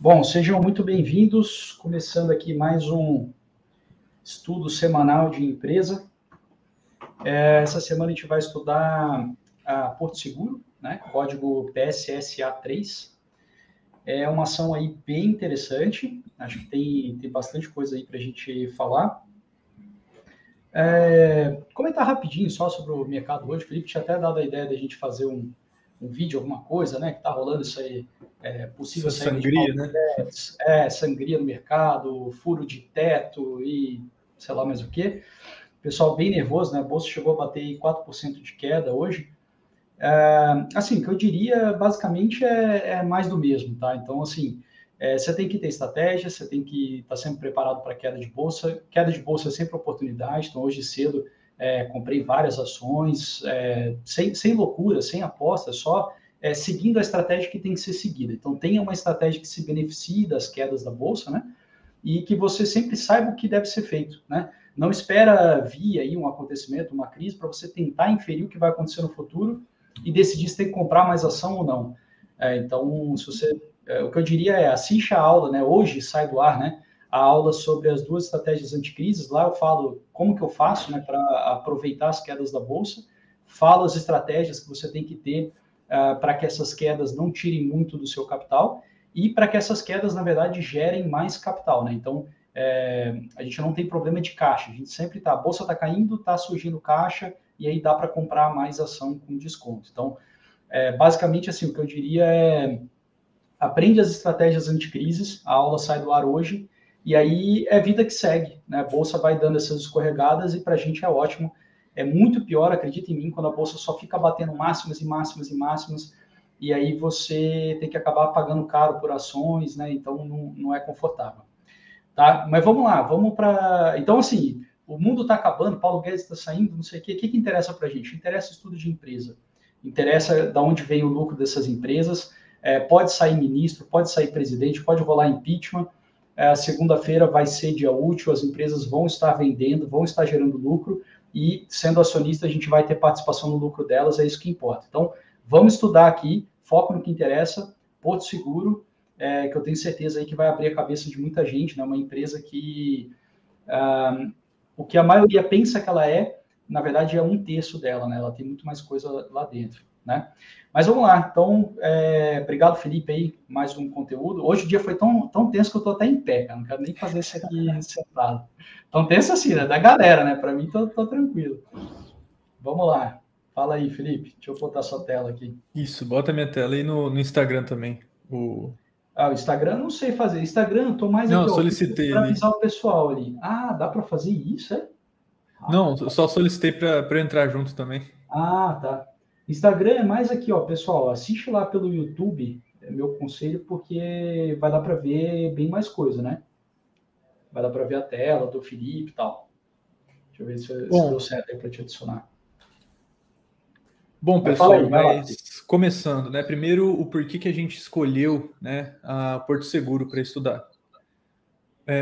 Bom, sejam muito bem-vindos, começando aqui mais um estudo semanal de empresa. Essa semana a gente vai estudar a Porto Seguro, né? Código PSSA3. É uma ação aí bem interessante, acho que tem bastante coisa aí para a gente falar. Comentar rapidinho só sobre o mercado hoje. O Felipe tinha até dado a ideia de a gente fazer um vídeo, alguma coisa, né? Que está rolando isso aí, possível essa saída sangria, de né? sangria no mercado, furo de teto e sei lá mais o quê. Pessoal bem nervoso, né? A bolsa chegou a bater 4% de queda hoje. Assim, o que eu diria basicamente é mais do mesmo, tá? Então, assim, você tem que ter estratégia, você tem que estar sempre preparado para queda de bolsa. Queda de bolsa é sempre oportunidade, então hoje cedo comprei várias ações, sem loucura, sem aposta, só seguindo a estratégia que tem que ser seguida. Então, tenha uma estratégia que se beneficie das quedas da bolsa, né? E que você sempre saiba o que deve ser feito, né? Não espera vir aí um acontecimento, uma crise, para você tentar inferir o que vai acontecer no futuro e decidir se tem que comprar mais ação ou não. Então, se você, o que eu diria é, assista a aula, né? Hoje sai do ar, né? A aula sobre as duas estratégias anticrises. Lá eu falo como que eu faço, né? Para aproveitar as quedas da bolsa. Falo as estratégias que você tem que ter para que essas quedas não tirem muito do seu capital e para que essas quedas, na verdade, gerem mais capital, né? Então, a gente não tem problema de caixa, a gente sempre está, a bolsa está caindo, está surgindo caixa, e aí dá para comprar mais ação com desconto. Então, basicamente, assim, o que eu diria é, aprende as estratégias anticrises, a aula sai do ar hoje, e aí é vida que segue, né? A bolsa vai dando essas escorregadas, e para a gente é ótimo. É muito pior, acredita em mim, quando a bolsa só fica batendo máximas e máximas e máximas, e aí você tem que acabar pagando caro por ações, né? Então não é confortável. Tá? Mas vamos lá, vamos para. Então, assim, o mundo está acabando, Paulo Guedes está saindo, não sei o quê. O que interessa para a gente? Interessa estudo de empresa. Interessa de onde vem o lucro dessas empresas. Pode sair ministro, pode sair presidente, pode rolar impeachment. Segunda-feira vai ser dia útil, as empresas vão estar vendendo, vão estar gerando lucro e, sendo acionista, a gente vai ter participação no lucro delas, é isso que importa. Então, vamos estudar aqui, foco no que interessa, Porto Seguro, que eu tenho certeza aí que vai abrir a cabeça de muita gente, né? Uma empresa que o que a maioria pensa que ela na verdade é um terço dela, né? Ela tem muito mais coisa lá dentro, né? Mas vamos lá. Então, obrigado, Felipe, aí, mais um conteúdo. Hoje o dia foi tão tenso que eu tô até em pé, cara. Não quero nem fazer isso aqui sentado. Tão tenso assim, né? Da galera, né? Para mim, tô tranquilo. Vamos lá. Fala aí, Felipe. Deixa eu botar sua tela aqui. Isso, bota minha tela aí no Instagram também. O Instagram não sei fazer. Instagram, eu tô mais Não, aqui, eu ó, solicitei para ali. avisar o pessoal ali. Ah, dá para fazer isso, é? Não, eu só solicitei para eu entrar junto também. Ah, tá. Instagram é mais aqui, ó, pessoal, assiste lá pelo YouTube, é meu conselho, porque vai dar para ver bem mais coisa, né? Vai dar para ver a tela do Felipe e tal. Deixa eu ver se deu Bom, certo aí para te adicionar. bom, Mas fala aí, pessoal, vai lá, Felipe. mas começando, né? Primeiro, o porquê que a gente escolheu, né, a Porto Seguro para estudar.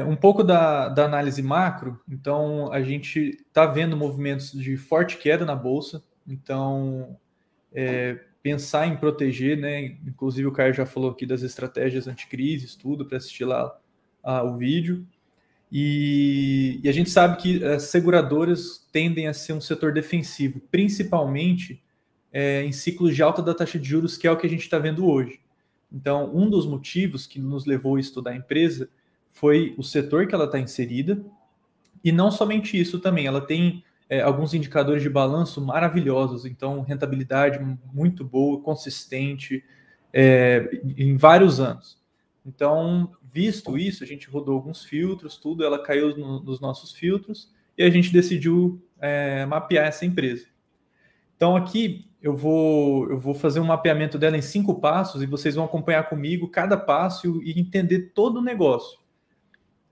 Um pouco da análise macro, então a gente está vendo movimentos de forte queda na bolsa, então pensar em proteger, né? Inclusive o Caio já falou aqui das estratégias anticrises, tudo para assistir lá o vídeo. E a gente sabe que as seguradoras tendem a ser um setor defensivo, principalmente em ciclos de alta da taxa de juros, que é o que a gente está vendo hoje. Então, um dos motivos que nos levou a estudar a empresa foi o setor que ela está inserida, e não somente isso também, ela tem alguns indicadores de balanço maravilhosos, então rentabilidade muito boa, consistente, em vários anos. Então, visto isso, a gente rodou alguns filtros, tudo, ela caiu nos nossos filtros e a gente decidiu mapear essa empresa. Então, aqui eu vou fazer um mapeamento dela em 5 passos e vocês vão acompanhar comigo cada passo e entender todo o negócio.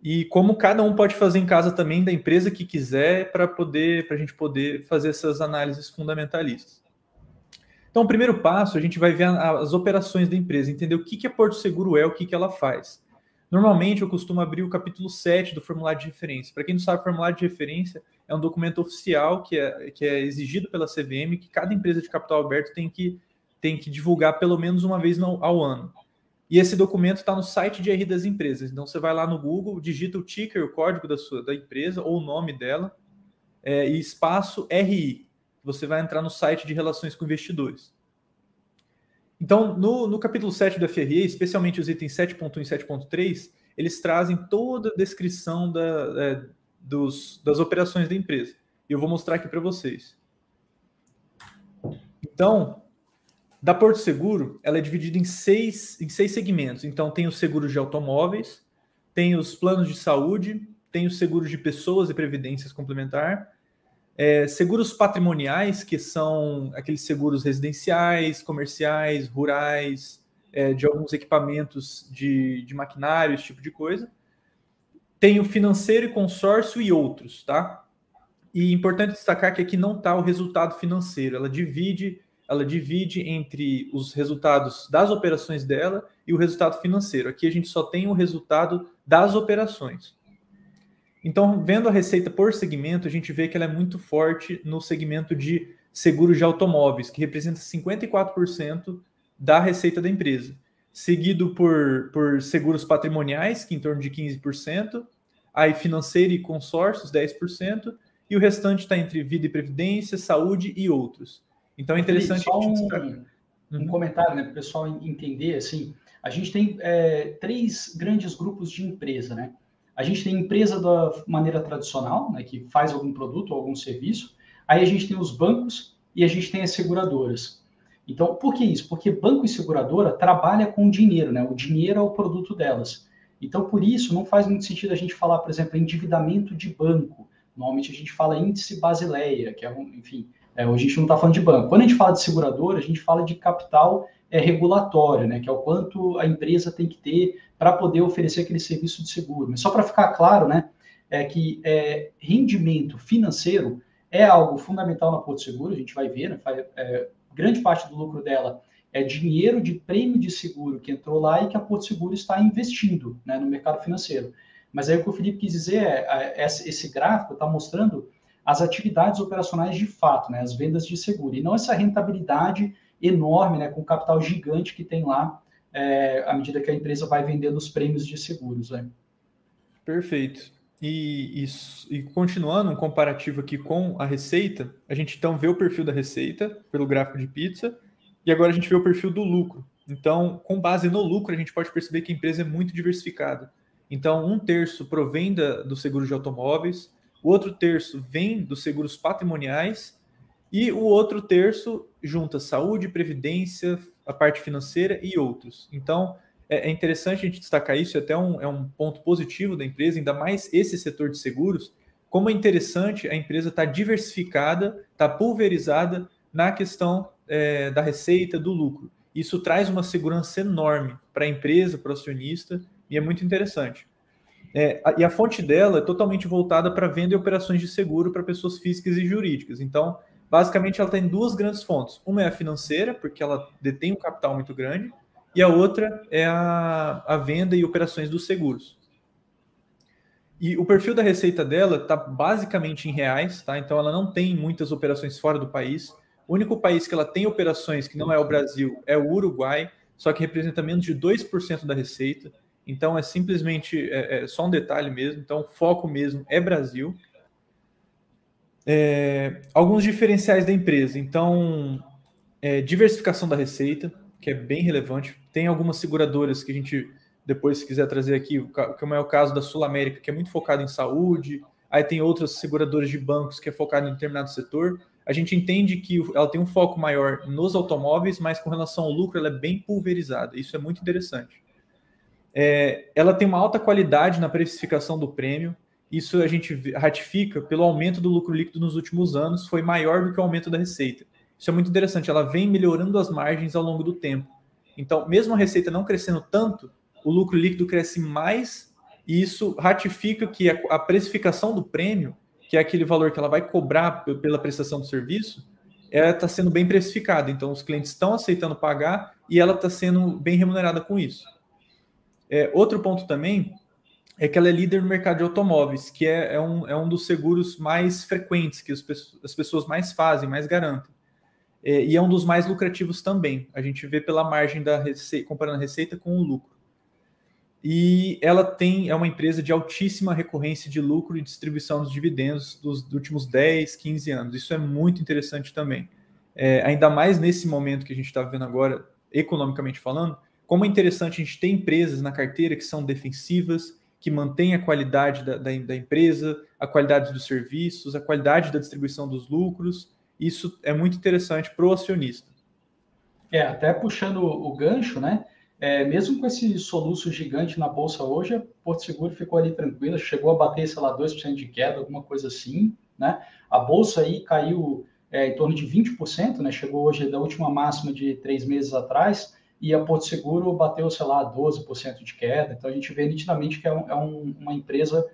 E como cada um pode fazer em casa também da empresa que quiser para a gente poder fazer essas análises fundamentalistas. Então, o primeiro passo, a gente vai ver as operações da empresa, entender o que a Porto Seguro é, o que ela faz. Normalmente, eu costumo abrir o capítulo 7 do formulário de referência. Para quem não sabe, o formulário de referência é um documento oficial que é exigido pela CVM, que cada empresa de capital aberto tem que divulgar pelo menos uma vez ao ano. E esse documento está no site de RI das empresas. Então, você vai lá no Google, digita o ticker, o código da empresa, ou o nome dela, e espaço RI. Você vai entrar no site de relações com investidores. Então, no capítulo 7 do FRE, especialmente os itens 7.1 e 7.3, eles trazem toda a descrição das operações da empresa. E eu vou mostrar aqui para vocês. Então, da Porto Seguro, ela é dividida em seis segmentos. Então, tem os seguros de automóveis, tem os planos de saúde, tem os seguros de pessoas e previdências complementar, seguros patrimoniais, que são aqueles seguros residenciais, comerciais, rurais, de alguns equipamentos de maquinário, esse tipo de coisa. Tem o financeiro e consórcio e outros, tá? E é importante destacar que aqui não está o resultado financeiro, ela divide entre os resultados das operações dela e o resultado financeiro. Aqui a gente só tem o resultado das operações. Então, vendo a receita por segmento, a gente vê que ela é muito forte no segmento de seguros de automóveis, que representa 54% da receita da empresa, seguido por seguros patrimoniais, que em torno de 15%, aí financeiro e consórcios, 10%, e o restante está entre vida e previdência, saúde e outros. Então é interessante... Felipe, só um comentário, né, para o pessoal entender, assim, a gente tem 3 grandes grupos de empresa, né? A gente tem empresa da maneira tradicional, né, que faz algum produto ou algum serviço, aí a gente tem os bancos e a gente tem as seguradoras. Então, por que isso? Porque banco e seguradora trabalha com dinheiro, né? O dinheiro é o produto delas. Então, por isso, não faz muito sentido a gente falar, por exemplo, endividamento de banco. Normalmente a gente fala índice Basileia, que é enfim, hoje a gente não está falando de banco. Quando a gente fala de seguradora, a gente fala de capital regulatório, né, que é o quanto a empresa tem que ter para poder oferecer aquele serviço de seguro. Mas só para ficar claro, né, que rendimento financeiro é algo fundamental na Porto Seguro, a gente vai ver, né, grande parte do lucro dela é dinheiro de prêmio de seguro que entrou lá e que a Porto Seguro está investindo, né, no mercado financeiro. Mas aí o que o Felipe quis dizer esse gráfico está mostrando as atividades operacionais de fato, né, as vendas de seguro, e não essa rentabilidade enorme, né, com o capital gigante que tem lá, à medida que a empresa vai vendendo os prêmios de seguros. Né? Perfeito. E continuando um comparativo aqui com a receita, a gente então vê o perfil da receita pelo gráfico de pizza, e agora a gente vê o perfil do lucro. Então, com base no lucro, a gente pode perceber que a empresa é muito diversificada. Então, 1/3 provém do seguro de automóveis, o outro terço vem dos seguros patrimoniais e o outro terço junta saúde, previdência, a parte financeira e outros. Então, é interessante a gente destacar isso, até é um ponto positivo da empresa, ainda mais esse setor de seguros, como é interessante a empresa estar diversificada, estar pulverizada na questão da receita, do lucro. Isso traz uma segurança enorme para a empresa, para o acionista, e é muito interessante. E a fonte dela é totalmente voltada para venda e operações de seguro para pessoas físicas e jurídicas. Então, basicamente, ela tem 2 grandes fontes. Uma é a financeira, porque ela detém um capital muito grande, e a outra é a venda e operações dos seguros. E o perfil da receita dela está basicamente em reais, tá? Então ela não tem muitas operações fora do país. O único país que ela tem operações que não é o Brasil é o Uruguai, só que representa menos de 2% da receita. Então é simplesmente só um detalhe mesmo. Então o foco mesmo é Brasil. Alguns diferenciais da empresa. Então, diversificação da receita, que é bem relevante. Tem algumas seguradoras que a gente, depois, se quiser trazer aqui, como é o caso da Sul América, que é muito focado em saúde. Aí tem outras seguradoras de bancos que é focado em determinado setor. A gente entende que ela tem um foco maior nos automóveis, mas com relação ao lucro ela é bem pulverizada. Isso é muito interessante. Ela tem uma alta qualidade na precificação do prêmio. Isso a gente ratifica pelo aumento do lucro líquido nos últimos anos, foi maior do que o aumento da receita. Isso é muito interessante, ela vem melhorando as margens ao longo do tempo. Então, mesmo a receita não crescendo tanto, o lucro líquido cresce mais, e isso ratifica que a precificação do prêmio, que é aquele valor que ela vai cobrar pela prestação do serviço, ela está sendo bem precificada. Então, os clientes estão aceitando pagar e ela está sendo bem remunerada com isso. Outro ponto também é que ela é líder no mercado de automóveis, que é um dos seguros mais frequentes, que as pessoas mais fazem, mais garantem. e é um dos mais lucrativos também. A gente vê pela margem da receita, comparando a receita com o lucro. E ela é uma empresa de altíssima recorrência de lucro e distribuição dos dividendos dos últimos 10, 15 anos. Isso é muito interessante também. Ainda mais nesse momento que a gente está vivendo agora, economicamente falando, como é interessante a gente ter empresas na carteira que são defensivas, que mantêm a qualidade da empresa, a qualidade dos serviços, a qualidade da distribuição dos lucros. Isso é muito interessante para o acionista. Até puxando o gancho, né? Mesmo com esse soluço gigante na bolsa hoje, a Porto Seguro ficou ali tranquila, chegou a bater, sei lá, 2% de queda, alguma coisa assim, né? A bolsa aí caiu em torno de 20%, né? Chegou hoje da última máxima de 3 meses atrás, e a Porto Seguro bateu, sei lá, 12% de queda. Então a gente vê nitidamente que é uma empresa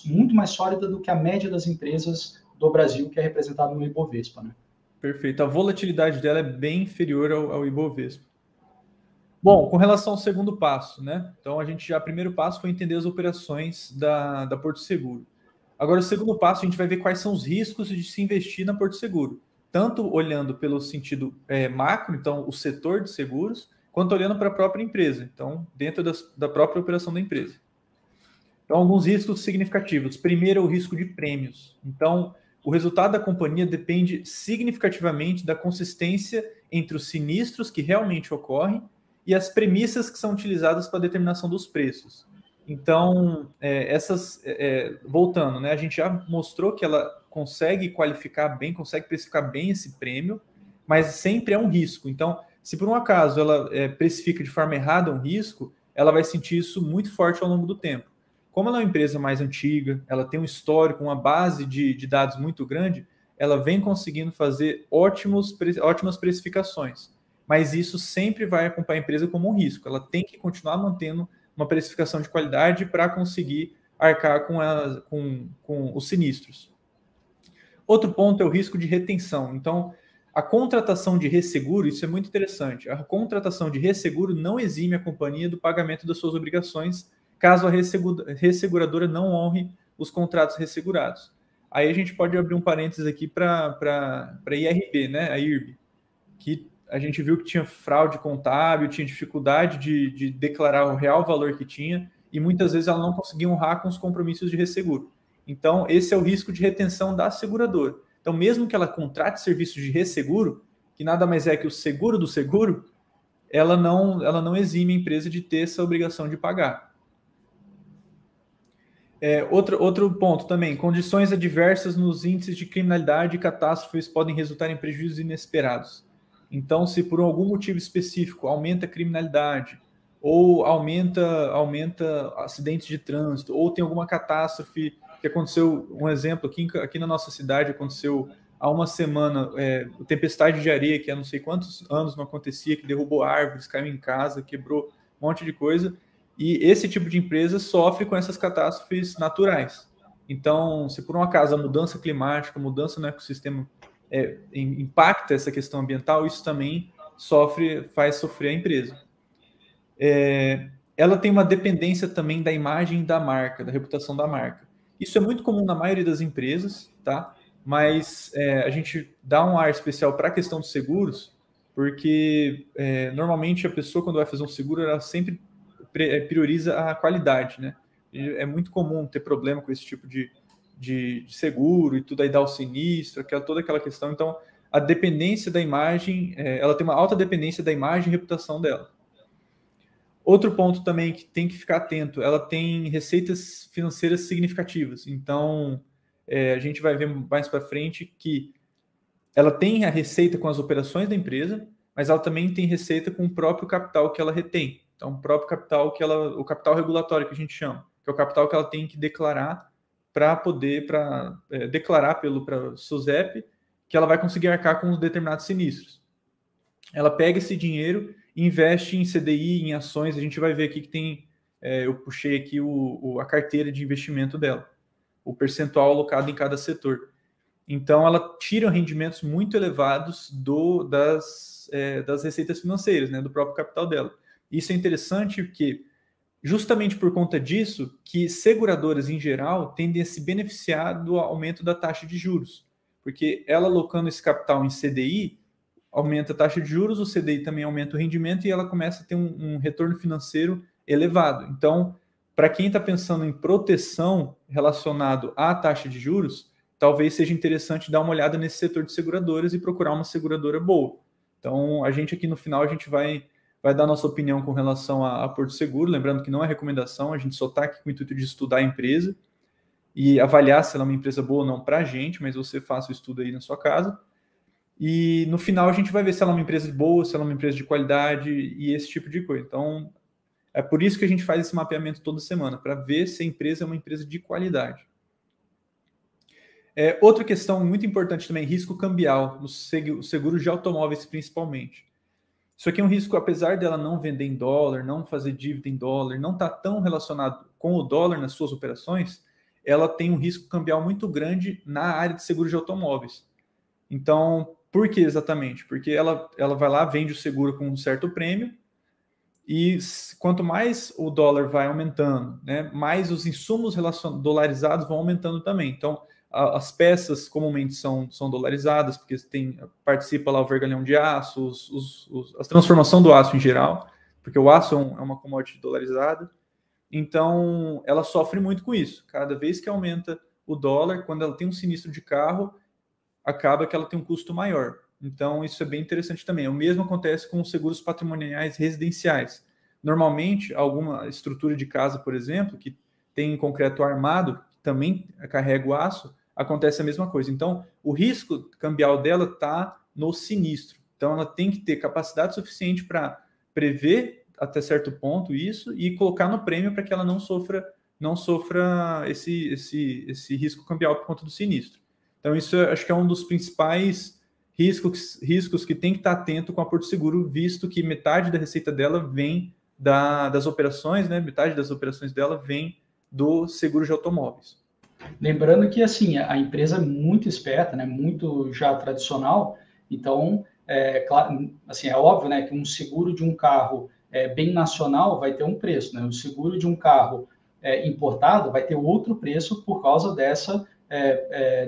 muito mais sólida do que a média das empresas do Brasil, que é representada no Ibovespa, né? Perfeito. A volatilidade dela é bem inferior ao Ibovespa. Bom, com relação ao segundo passo, né? Então, o primeiro passo foi entender as operações da Porto Seguro. Agora, o segundo passo, a gente vai ver quais são os riscos de se investir na Porto Seguro. Tanto olhando pelo sentido macro, então, o setor de seguros, quanto olhando para a própria empresa. Então, dentro da própria operação da empresa. Então, alguns riscos significativos. Primeiro, o risco de prêmios. Então, o resultado da companhia depende significativamente da consistência entre os sinistros que realmente ocorrem e as premissas que são utilizadas para a determinação dos preços. Então, voltando, né, a gente já mostrou que ela consegue qualificar bem, consegue precificar bem esse prêmio, mas sempre é um risco. Então, se por um acaso ela precifica de forma errada um risco, ela vai sentir isso muito forte ao longo do tempo. Como ela é uma empresa mais antiga, ela tem um histórico, uma base de dados muito grande, ela vem conseguindo fazer ótimas precificações. Mas isso sempre vai acompanhar a empresa como um risco. Ela tem que continuar mantendo uma precificação de qualidade para conseguir arcar com os sinistros. Outro ponto é o risco de retenção. Então, a contratação de resseguro, isso é muito interessante. A contratação de resseguro não exime a companhia do pagamento das suas obrigações caso a resseguradora não honre os contratos ressegurados. Aí a gente pode abrir um parênteses aqui para a IRB, né? A IRB, que a gente viu que tinha fraude contábil, tinha dificuldade de declarar o real valor que tinha, e muitas vezes ela não conseguia honrar com os compromissos de resseguro. Então, esse é o risco de retenção da seguradora. Então, mesmo que ela contrate serviços de resseguro, que nada mais é que o seguro do seguro, ela não exime a empresa de ter essa obrigação de pagar. Outro ponto também, condições adversas nos índices de criminalidade e catástrofes podem resultar em prejuízos inesperados. Então, se por algum motivo específico aumenta a criminalidade, ou aumenta acidentes de trânsito, ou tem alguma catástrofe que aconteceu, um exemplo, aqui na nossa cidade aconteceu há uma semana, tempestade de areia, que há não sei quantos anos não acontecia, que derrubou árvores, caiu em casa, quebrou um monte de coisa. E esse tipo de empresa sofre com essas catástrofes naturais. Então, se por um acaso a mudança climática, a mudança no ecossistema impacta essa questão ambiental, isso também faz sofrer a empresa. Ela tem uma dependência também da imagem da marca, da reputação da marca. Isso é muito comum na maioria das empresas, tá? Mas a gente dá um ar especial para a questão dos seguros, porque normalmente a pessoa, quando vai fazer um seguro, ela sempre prioriza a qualidade, né? É muito comum ter problema com esse tipo de seguro e tudo, aí dá o sinistro, toda aquela questão. Então, a dependência da imagem, ela tem uma alta dependência da imagem e reputação dela. Outro ponto também que tem que ficar atento, ela tem receitas financeiras significativas. Então, a gente vai ver mais para frente que ela tem a receita com as operações da empresa, mas ela também tem receita com o próprio capital que ela retém. Então, o próprio capital o capital regulatório que a gente chama, que é o capital que ela tem que declarar para declarar para o SUSEP que ela vai conseguir arcar com determinados sinistros. Ela pega esse dinheiro e investe em CDI, em ações. A gente vai ver aqui que tem, eu puxei aqui a carteira de investimento dela, o percentual alocado em cada setor. Então, ela tira rendimentos muito elevados das receitas financeiras, né, do próprio capital dela. Isso é interessante porque, justamente por conta disso, que seguradoras, em geral, tendem a se beneficiar do aumento da taxa de juros. porque ela alocando esse capital em CDI, aumenta a taxa de juros, o CDI também aumenta o rendimento e ela começa a ter um retorno financeiro elevado. Então, para quem está pensando em proteção relacionado à taxa de juros, talvez seja interessante dar uma olhada nesse setor de seguradoras e procurar uma seguradora boa. Então, a gente aqui no final, a gente vai dar nossa opinião com relação a Porto Seguro, lembrando que não é recomendação, a gente só está aqui com o intuito de estudar a empresa e avaliar se ela é uma empresa boa ou não para a gente, mas você faça o estudo aí na sua casa. E no final a gente vai ver se ela é uma empresa boa, se ela é uma empresa de qualidade e esse tipo de coisa. Então, é por isso que a gente faz esse mapeamento toda semana, para ver se a empresa é uma empresa de qualidade. Outra questão muito importante também, risco cambial, nos seguros de automóveis principalmente. Isso aqui é um risco, apesar dela não vender em dólar, não fazer dívida em dólar, não estar tão relacionado com o dólar nas suas operações, ela tem um risco cambial muito grande na área de seguros de automóveis. Então, por que exatamente? Porque ela vai lá, vende o seguro com um certo prêmio, e quanto mais o dólar vai aumentando, né, mais os insumos dolarizados vão aumentando também. Então, as peças comumente são dolarizadas, porque participa lá o vergalhão de aço, a transformação do aço em geral, porque o aço é uma commodity dolarizada. Então, ela sofre muito com isso. Cada vez que aumenta o dólar, quando ela tem um sinistro de carro, acaba que ela tem um custo maior. Então, isso é bem interessante também. O mesmo acontece com os seguros patrimoniais residenciais. Normalmente, alguma estrutura de casa, por exemplo, que tem concreto armado, que também carrega o aço, acontece a mesma coisa. Então, o risco cambial dela está no sinistro. Então, ela tem que ter capacidade suficiente para prever até certo ponto isso e colocar no prêmio para que ela não sofra esse risco cambial por conta do sinistro. Então, isso acho que é um dos principais riscos que tem que estar atento com a Porto Seguro, visto que metade da receita dela vem das operações, né? Metade das operações dela vem do seguro de automóveis. Lembrando que assim a empresa é muito esperta, né? Muito já tradicional. Então, claro, assim, é óbvio, né, que um seguro de um carro bem nacional vai ter um preço, né? O seguro de um carro importado vai ter outro preço por causa dessa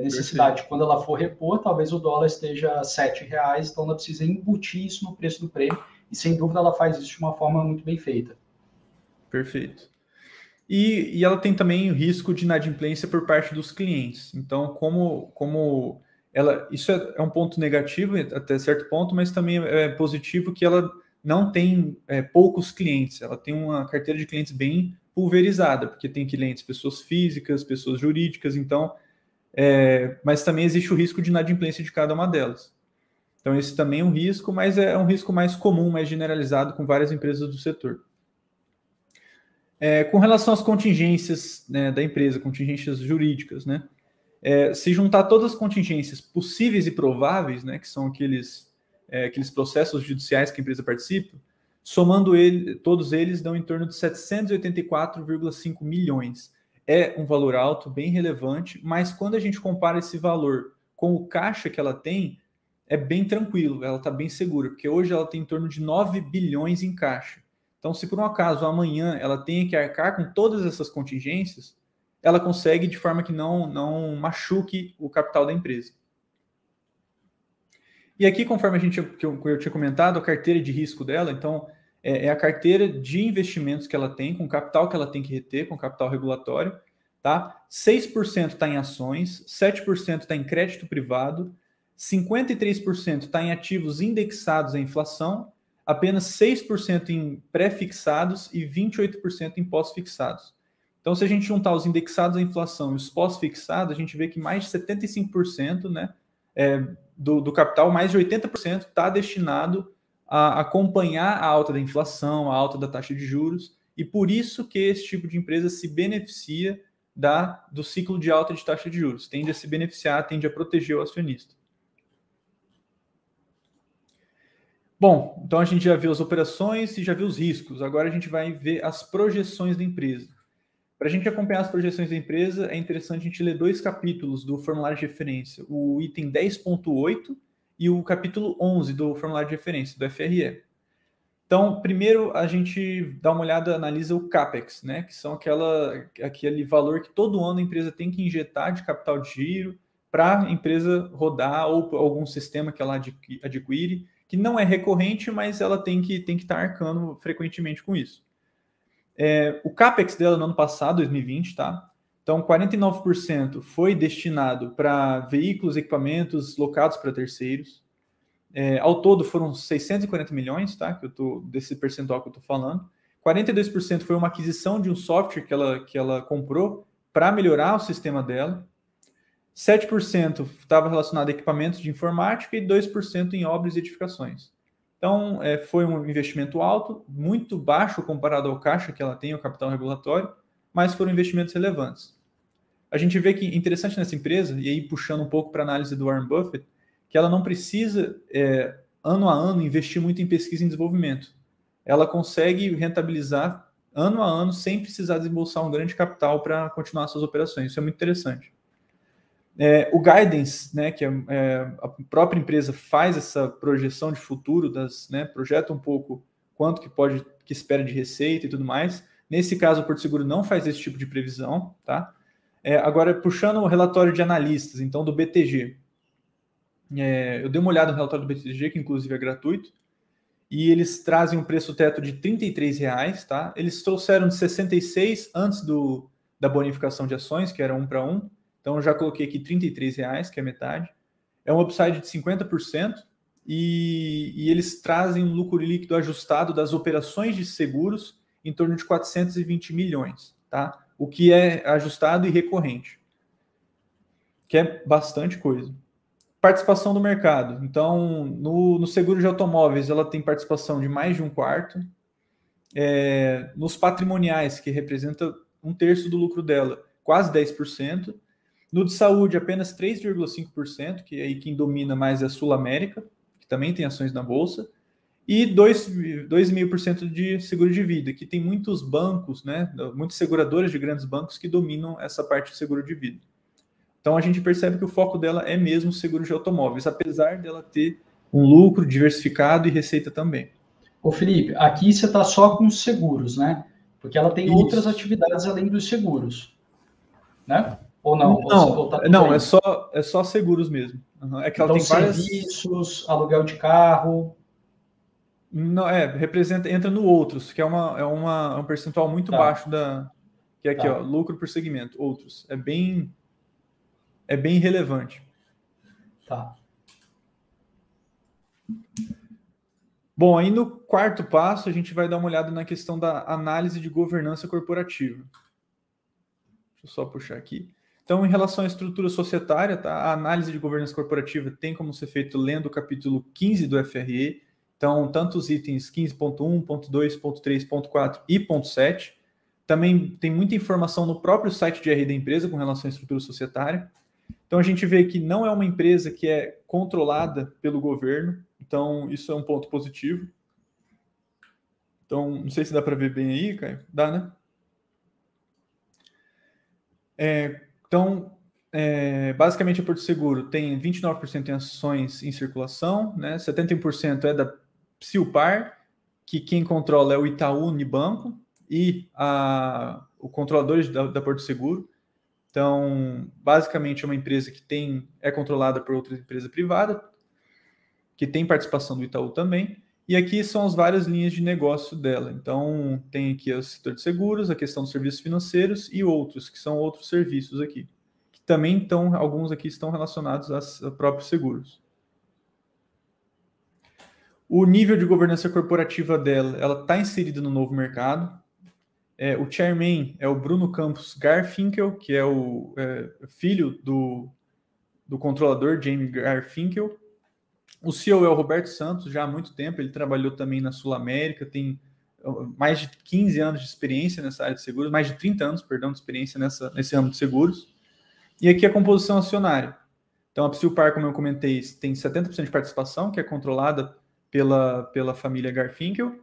necessidade. Perfeito. Quando ela for repor, talvez o dólar esteja R$7, então ela precisa embutir isso no preço do prêmio, e sem dúvida ela faz isso de uma forma muito bem feita. Perfeito. E ela tem também o risco de inadimplência por parte dos clientes. Então, como ela, isso é um ponto negativo até certo ponto, mas também é positivo que ela não tem poucos clientes. Ela tem uma carteira de clientes bem pulverizada, porque tem clientes pessoas físicas, pessoas jurídicas, então mas também existe o risco de inadimplência de cada uma delas. Então, esse também é um risco, mas é um risco mais comum, mais generalizado com várias empresas do setor. Com relação às contingências, né, da empresa, contingências jurídicas, né, se juntar todas as contingências possíveis e prováveis, né, que são aqueles processos judiciais que a empresa participa, somando todos eles dão em torno de 784,5 milhões. É um valor alto, bem relevante, mas quando a gente compara esse valor com o caixa que ela tem, é bem tranquilo, ela está bem segura, porque hoje ela tem em torno de 9 bilhões em caixa. Então, se por um acaso amanhã ela tenha que arcar com todas essas contingências, ela consegue de forma que não machuque o capital da empresa. E aqui, conforme eu tinha comentado, a carteira de risco dela, então, é a carteira de investimentos que ela tem, com o capital que ela tem que reter, com o capital regulatório, tá? 6% está em ações, 7% está em crédito privado, 53% está em ativos indexados à inflação, apenas 6% em pré-fixados e 28% em pós-fixados. Então, se a gente juntar os indexados à inflação e os pós-fixados, a gente vê que mais de 75%, né, do capital, mais de 80% está destinado a acompanhar a alta da inflação, a alta da taxa de juros, e por isso que esse tipo de empresa se beneficia do ciclo de alta de taxa de juros, tende a se beneficiar, tende a proteger o acionista. Bom, então a gente já viu as operações e já viu os riscos. Agora a gente vai ver as projeções da empresa. Para a gente acompanhar as projeções da empresa, é interessante a gente ler 2 capítulos do formulário de referência, o item 10.8 e o capítulo 11 do formulário de referência, do FRE. Então, primeiro a gente dá uma olhada, analisa o CAPEX, né, que são aquele valor que todo ano a empresa tem que injetar de capital de giro, para a empresa rodar ou algum sistema que ela adquire, que não é recorrente, mas ela tem que estar arcando frequentemente com isso. O CAPEX dela no ano passado, 2020, tá? Então, 49% foi destinado para veículos e equipamentos locados para terceiros. Ao todo foram 640 milhões, tá? Desse percentual que eu estou falando. 42% foi uma aquisição de um software que ela comprou para melhorar o sistema dela. 7% estava relacionado a equipamentos de informática e 2% em obras e edificações. Então, foi um investimento alto, muito baixo comparado ao caixa que ela tem, o capital regulatório, mas foram investimentos relevantes. A gente vê que interessante nessa empresa, e aí puxando um pouco para a análise do Warren Buffett, que ela não precisa, ano a ano, investir muito em pesquisa e desenvolvimento. Ela consegue rentabilizar ano a ano sem precisar desembolsar um grande capital para continuar suas operações. Isso é muito interessante. O guidance, né, que a própria empresa faz essa projeção de futuro, projeta um pouco quanto que espera de receita e tudo mais. Nesse caso, o Porto Seguro não faz esse tipo de previsão, tá? Agora, puxando o relatório de analistas, então, do BTG. Eu dei uma olhada no relatório do BTG, que inclusive é gratuito, e eles trazem um preço teto de R$ 33, tá? Eles trouxeram de 66 antes da bonificação de ações, que era 1 para 1. Então, eu já coloquei aqui R$ 33, que é metade. É um upside de 50%, e eles trazem um lucro líquido ajustado das operações de seguros em torno de 420 milhões, tá? O que é ajustado e recorrente, que é bastante coisa. Participação do mercado. Então, no seguro de automóveis, ela tem participação de mais de 1/4. Nos patrimoniais, que representa 1/3 do lucro dela, quase 10%. No de saúde, apenas 3,5%, que aí quem domina mais é a Sul América, que também tem ações na Bolsa. E 2,5% de seguro de vida, que tem muitos bancos, né, muitas seguradoras de grandes bancos que dominam essa parte de seguro de vida. Então, a gente percebe que o foco dela é mesmo seguro de automóveis, apesar dela ter um lucro diversificado e receita também. Ô Felipe, aqui você está só com seguros, né? Porque ela tem outras atividades além dos seguros, né? Ou não? Não, é só seguros mesmo. É que ela então, tem várias serviços, aluguel de carro. Não, entra no outros, que é um percentual muito baixo que é aqui, ó, lucro por segmento, outros. É bem relevante. Tá. Bom, aí no quarto passo, a gente vai dar uma olhada na questão da análise de governança corporativa. Deixa eu só puxar aqui. Então, em relação à estrutura societária, tá? A análise de governança corporativa tem como ser feito lendo o capítulo 15 do FRE. Então, tanto os itens 15.1, ponto 2, ponto 3, ponto 4 e ponto 7. Também tem muita informação no próprio site de RI da empresa com relação à estrutura societária. Então, a gente vê que não é uma empresa que é controlada pelo governo. Então, isso é um ponto positivo. Então, não sei se dá para ver bem aí, Caio. Dá, né? Basicamente, a Porto Seguro tem 29% em ações em circulação, né? 71% é da Psiupar, que quem controla é o Itaú Unibanco e o controlador da Porto Seguro. Então, basicamente, é uma empresa que é controlada por outra empresa privada, que tem participação do Itaú também. E aqui são as várias linhas de negócio dela. Então, tem aqui o setor de seguros, a questão dos serviços financeiros e outros, que são outros serviços aqui. Que também alguns aqui estão relacionados a próprios seguros. O nível de governança corporativa dela, ela está inserida no novo mercado. O chairman é o Bruno Campos Garfinkel, que é o filho do controlador Jamie Garfinkel. O CEO é o Roberto Santos, já há muito tempo. Ele trabalhou também na Sul América, tem mais de 15 anos de experiência nessa área de seguros, mais de 30 anos, perdão, de experiência nesse âmbito de seguros. E aqui a composição acionária. Então, a Psiupar, como eu comentei, tem 70% de participação, que é controlada pela família Garfinkel.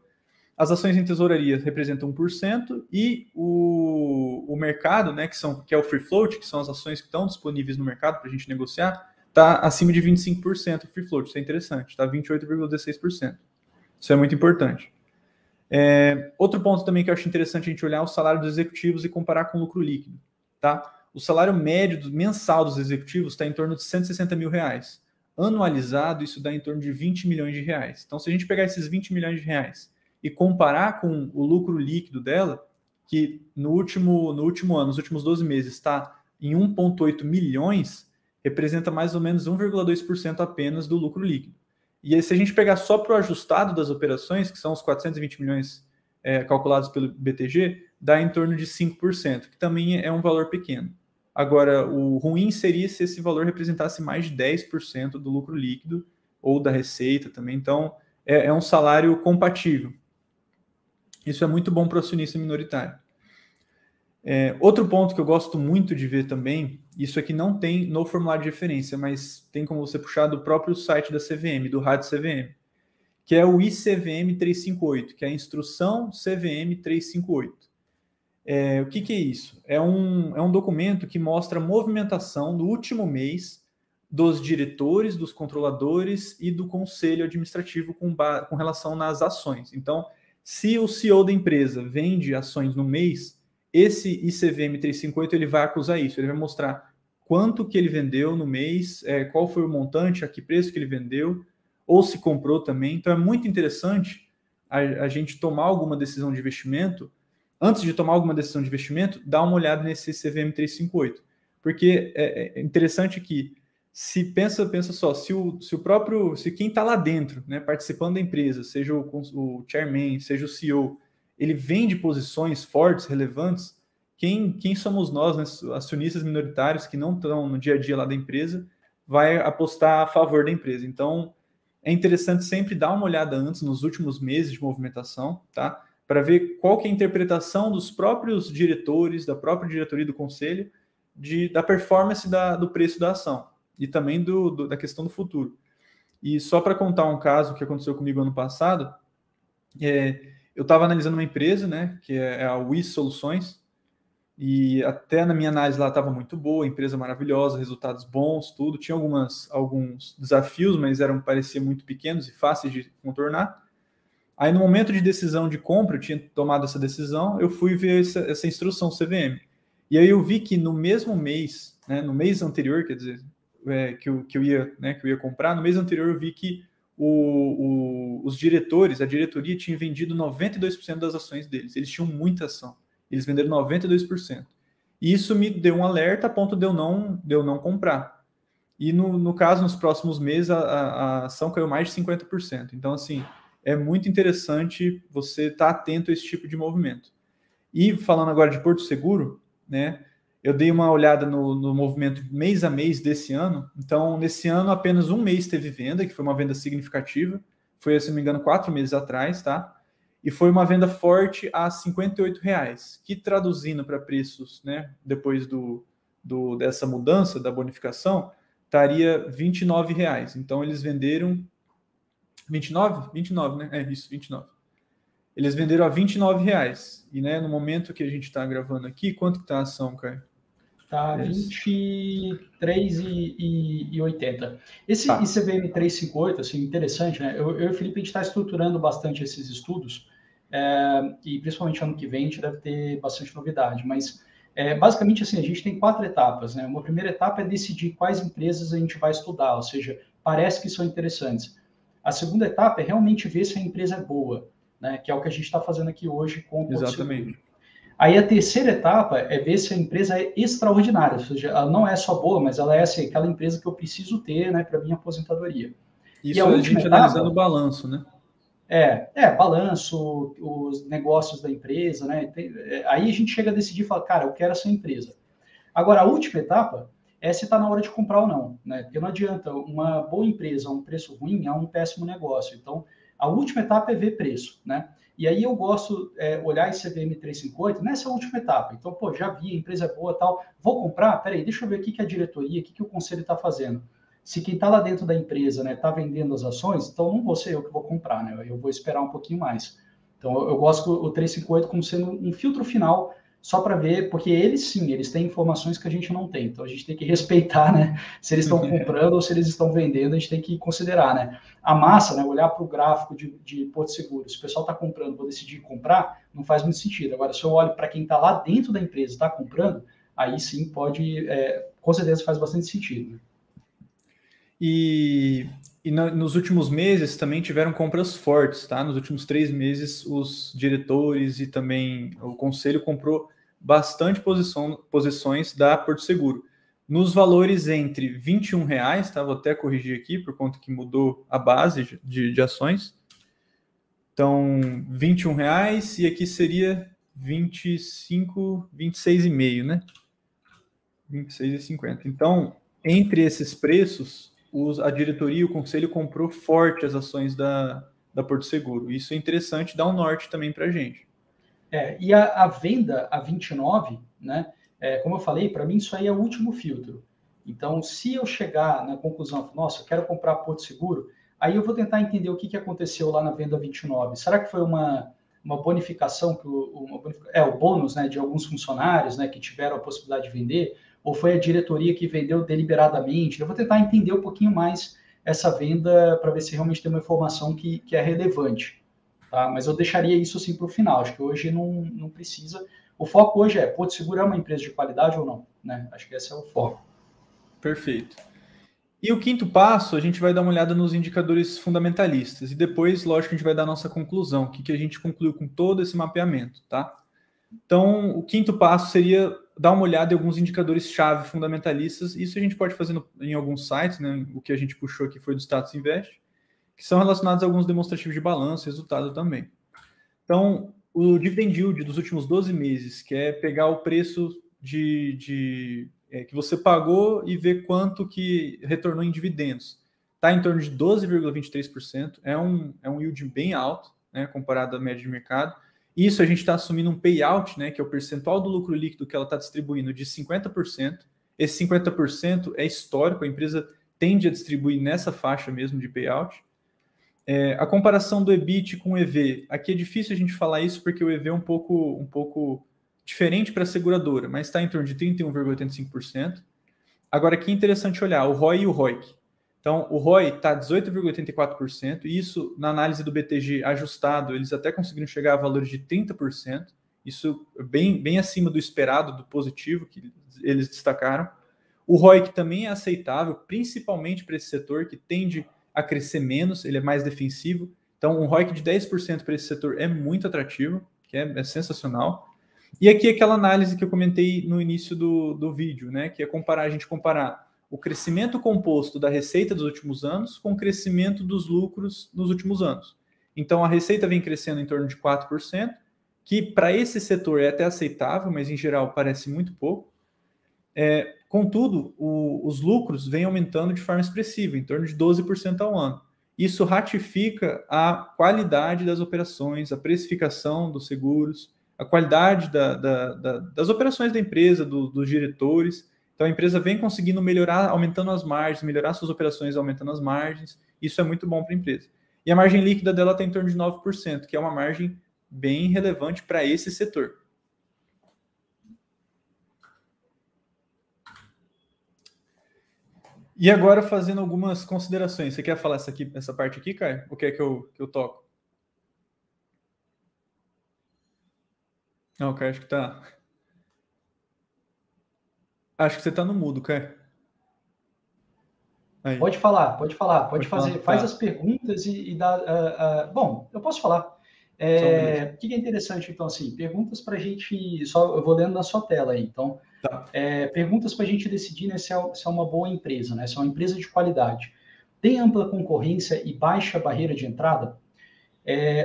As ações em tesouraria representam 1%, e o mercado, né, que é o free float, que são as ações que estão disponíveis no mercado para a gente negociar, está acima de 25% o free float. Isso é interessante, está 28,16%. Isso é muito importante. Outro ponto também que eu acho interessante a gente olhar é o salário dos executivos e comparar com o lucro líquido. Tá? o salário médio mensal dos executivos está em torno de 160 mil reais. Anualizado, isso dá em torno de 20 milhões de reais. Então, se a gente pegar esses 20 milhões de reais e comparar com o lucro líquido dela, que no último ano, nos últimos 12 meses, está em 1,8 milhões, representa mais ou menos 1,2% apenas do lucro líquido. E aí, se a gente pegar só para o ajustado das operações, que são os 420 milhões calculados pelo BTG, dá em torno de 5%, que também é um valor pequeno. Agora, o ruim seria se esse valor representasse mais de 10% do lucro líquido ou da receita também. Então, é um salário compatível. Isso é muito bom para o acionista minoritário. Outro ponto que eu gosto muito de ver também, isso aqui não tem no formulário de referência, mas tem como você puxar do próprio site da CVM, do Rádio CVM, que é o ICVM 358, que é a Instrução CVM 358. O que é isso? É um documento que mostra a movimentação do último mês dos diretores, dos controladores e do conselho administrativo com relação nas ações. Então, se o CEO da empresa vende ações no mês, esse ICVM 358 ele vai acusar isso, ele vai mostrar quanto que ele vendeu no mês, qual foi o montante, a que preço que ele vendeu, ou se comprou também. Então é muito interessante a gente tomar alguma decisão de investimento, antes de tomar alguma decisão de investimento, dar uma olhada nesse ICVM 358, porque é interessante que se pensa só, se quem está lá dentro, né, participando da empresa, seja o chairman, seja o CEO, ele vende posições fortes, relevantes, quem somos nós, né, acionistas minoritários que não estão no dia a dia lá da empresa, vai apostar a favor da empresa. Então, é interessante sempre dar uma olhada antes, nos últimos meses de movimentação, tá? Para ver qual que é a interpretação dos próprios diretores, da própria diretoria do conselho, da performance do preço da ação e também da questão do futuro. E só para contar um caso que aconteceu comigo ano passado, eu estava analisando uma empresa, né, que é a WIS Soluções, e até na minha análise lá estava muito boa, empresa maravilhosa, resultados bons, tudo. Tinha alguns desafios, mas pareciam muito pequenos e fáceis de contornar. Aí no momento de decisão de compra, eu tinha tomado essa decisão, eu fui ver essa instrução CVM. E aí eu vi que no mesmo mês, né, no mês anterior, quer dizer, que eu ia comprar, no mês anterior eu vi que os diretores, a diretoria tinha vendido 92% das ações deles. Eles tinham muita ação. Eles venderam 92%. E isso me deu um alerta a ponto de eu não comprar. E no caso, nos próximos meses, a ação caiu mais de 50%. Então, assim, é muito interessante você estar atento a esse tipo de movimento. E falando agora de Porto Seguro, né, eu dei uma olhada no movimento mês a mês desse ano. Então, nesse ano, apenas um mês teve venda, que foi uma venda significativa. Foi, se não me engano, 4 meses atrás, tá? E foi uma venda forte a R$ 58,00, que traduzindo para preços, né, depois dessa mudança da bonificação, estaria R$ 29,00. Então, eles venderam 29? 29, né? Isso, 29. Eles venderam a R$ 29,00. E, né, no momento que a gente está gravando aqui, quanto que está a ação, Caio? Está R$ 23,80. Esse ICVM 358, assim, interessante, né? Eu e o Felipe, a gente está estruturando bastante esses estudos, e principalmente ano que vem a gente deve ter bastante novidade, mas basicamente assim, a gente tem 4 etapas, né? Uma primeira etapa é decidir quais empresas a gente vai estudar, ou seja, parece que são interessantes. A segunda etapa é realmente ver se a empresa é boa, né? Que é o que a gente está fazendo aqui hoje com o Porto Exatamente. Seguro. Aí a terceira etapa é ver se a empresa é extraordinária, ou seja, ela não é só boa, mas ela é assim, aquela empresa que eu preciso ter, né, para minha aposentadoria. Isso, e a última etapa, analisando o balanço, né? Balanço, os negócios da empresa, né? Aí a gente chega a decidir e fala, cara, eu quero essa empresa. Agora, a última etapa é se está na hora de comprar ou não, né? Porque não adianta uma boa empresa a um preço ruim, é um péssimo negócio. Então, a última etapa é ver preço, né? E aí eu gosto olhar esse CVM 358 nessa última etapa. Então, já vi, a empresa é boa, tal, vou comprar? Peraí, deixa eu ver o que a diretoria, o que o conselho está fazendo. Se quem está lá dentro da empresa, né, está vendendo as ações, então não vou ser eu que vou comprar, né? Eu vou esperar um pouquinho mais. Então, eu gosto do 358 como sendo um filtro final, só para ver, porque eles sim, eles têm informações que a gente não tem. Então, a gente tem que respeitar, né? Se eles estão comprando ou se eles estão vendendo, a gente tem que considerar, né? A massa, né? Olhar para o gráfico de Porto Seguro. Se o pessoal está comprando, vou decidir comprar, não faz muito sentido. Agora, se eu olho para quem está lá dentro da empresa, está comprando, aí sim pode, com certeza faz bastante sentido. E nos últimos meses também tiveram compras fortes, tá? Nos últimos 3 meses, os diretores e também o conselho comprou bastante posições da Porto Seguro. Nos valores entre R$ 21, tá? Vou até corrigir aqui, por conta que mudou a base de ações. Então, R$ 21, e aqui seria 25, 26,5, né? 26,50. Então, entre esses preços, a diretoria e o conselho comprou forte as ações da Porto Seguro. Isso é interessante, dá um norte também para a gente. E a venda a 29, né? Como eu falei, para mim isso aí é o último filtro. Então, se eu chegar na conclusão, nossa, eu quero comprar Porto Seguro, aí eu vou tentar entender o que aconteceu lá na venda 29. Será que foi uma bonificação, o bônus, né, de alguns funcionários, né, que tiveram a possibilidade de vender, ou foi a diretoria que vendeu deliberadamente? Eu vou tentar entender um pouquinho mais essa venda para ver se realmente tem uma informação que é relevante. Tá? Mas eu deixaria isso assim para o final. Acho que hoje não precisa. O foco hoje é, Porto Seguro é uma empresa de qualidade ou não? Né? Acho que esse é o foco. Perfeito. E o quinto passo, a gente vai dar uma olhada nos indicadores fundamentalistas. E depois, lógico, a gente vai dar a nossa conclusão. O que a gente concluiu com todo esse mapeamento, tá? Então, o quinto passo seria dar uma olhada em alguns indicadores-chave fundamentalistas. Isso a gente pode fazer em alguns sites, né? O que a gente puxou aqui foi do Status Invest, que são relacionados a alguns demonstrativos de balanço e resultado também. Então, o dividend yield dos últimos 12 meses, que é pegar o preço que você pagou e ver quanto que retornou em dividendos. Está em torno de 12,23%, é um yield bem alto, né, comparado à média de mercado. Isso a gente está assumindo um payout, né, que é o percentual do lucro líquido que ela está distribuindo, de 50%. Esse 50% é histórico, a empresa tende a distribuir nessa faixa mesmo de payout. A comparação do EBIT com o EV, aqui é difícil a gente falar isso porque o EV é um pouco diferente para a seguradora, mas está em torno de 31,85%. Agora, aqui é interessante olhar o ROI e o ROIC. Então, o ROI está 18,84%, e isso, na análise do BTG ajustado, eles até conseguiram chegar a valores de 30%, isso bem acima do esperado, do positivo, que eles destacaram. O ROIC também é aceitável, principalmente para esse setor, que tende a crescer menos, ele é mais defensivo. Então, um ROIC de 10% para esse setor é muito atrativo, que é sensacional. E aqui aquela análise que eu comentei no início do vídeo, né, que é a gente comparar o crescimento composto da receita dos últimos anos com o crescimento dos lucros nos últimos anos. Então, a receita vem crescendo em torno de 4%, que para esse setor é até aceitável, mas em geral parece muito pouco. Contudo, os lucros vêm aumentando de forma expressiva, em torno de 12% ao ano. Isso ratifica a qualidade das operações, a precificação dos seguros, a qualidade das operações da empresa, dos diretores. Então, a empresa vem conseguindo melhorar, aumentando as margens, melhorar suas operações, aumentando as margens. Isso é muito bom para a empresa. E a margem líquida dela está em torno de 9%, que é uma margem bem relevante para esse setor. E agora, fazendo algumas considerações. Você quer falar essa parte aqui, Caio? Ou quer que eu toco? Não, Caio, acho que tá... Acho que você tá no mudo, Caio. Aí. Pode falar, pode fazer. Falar? Faz Tá. as perguntas e dá... Bom, eu posso falar. O que é interessante, então, assim, perguntas para a gente... eu vou lendo na sua tela aí, então... Tá. Perguntas para a gente decidir, né, se é uma boa empresa, né, se é uma empresa de qualidade. Tem ampla concorrência e baixa barreira de entrada?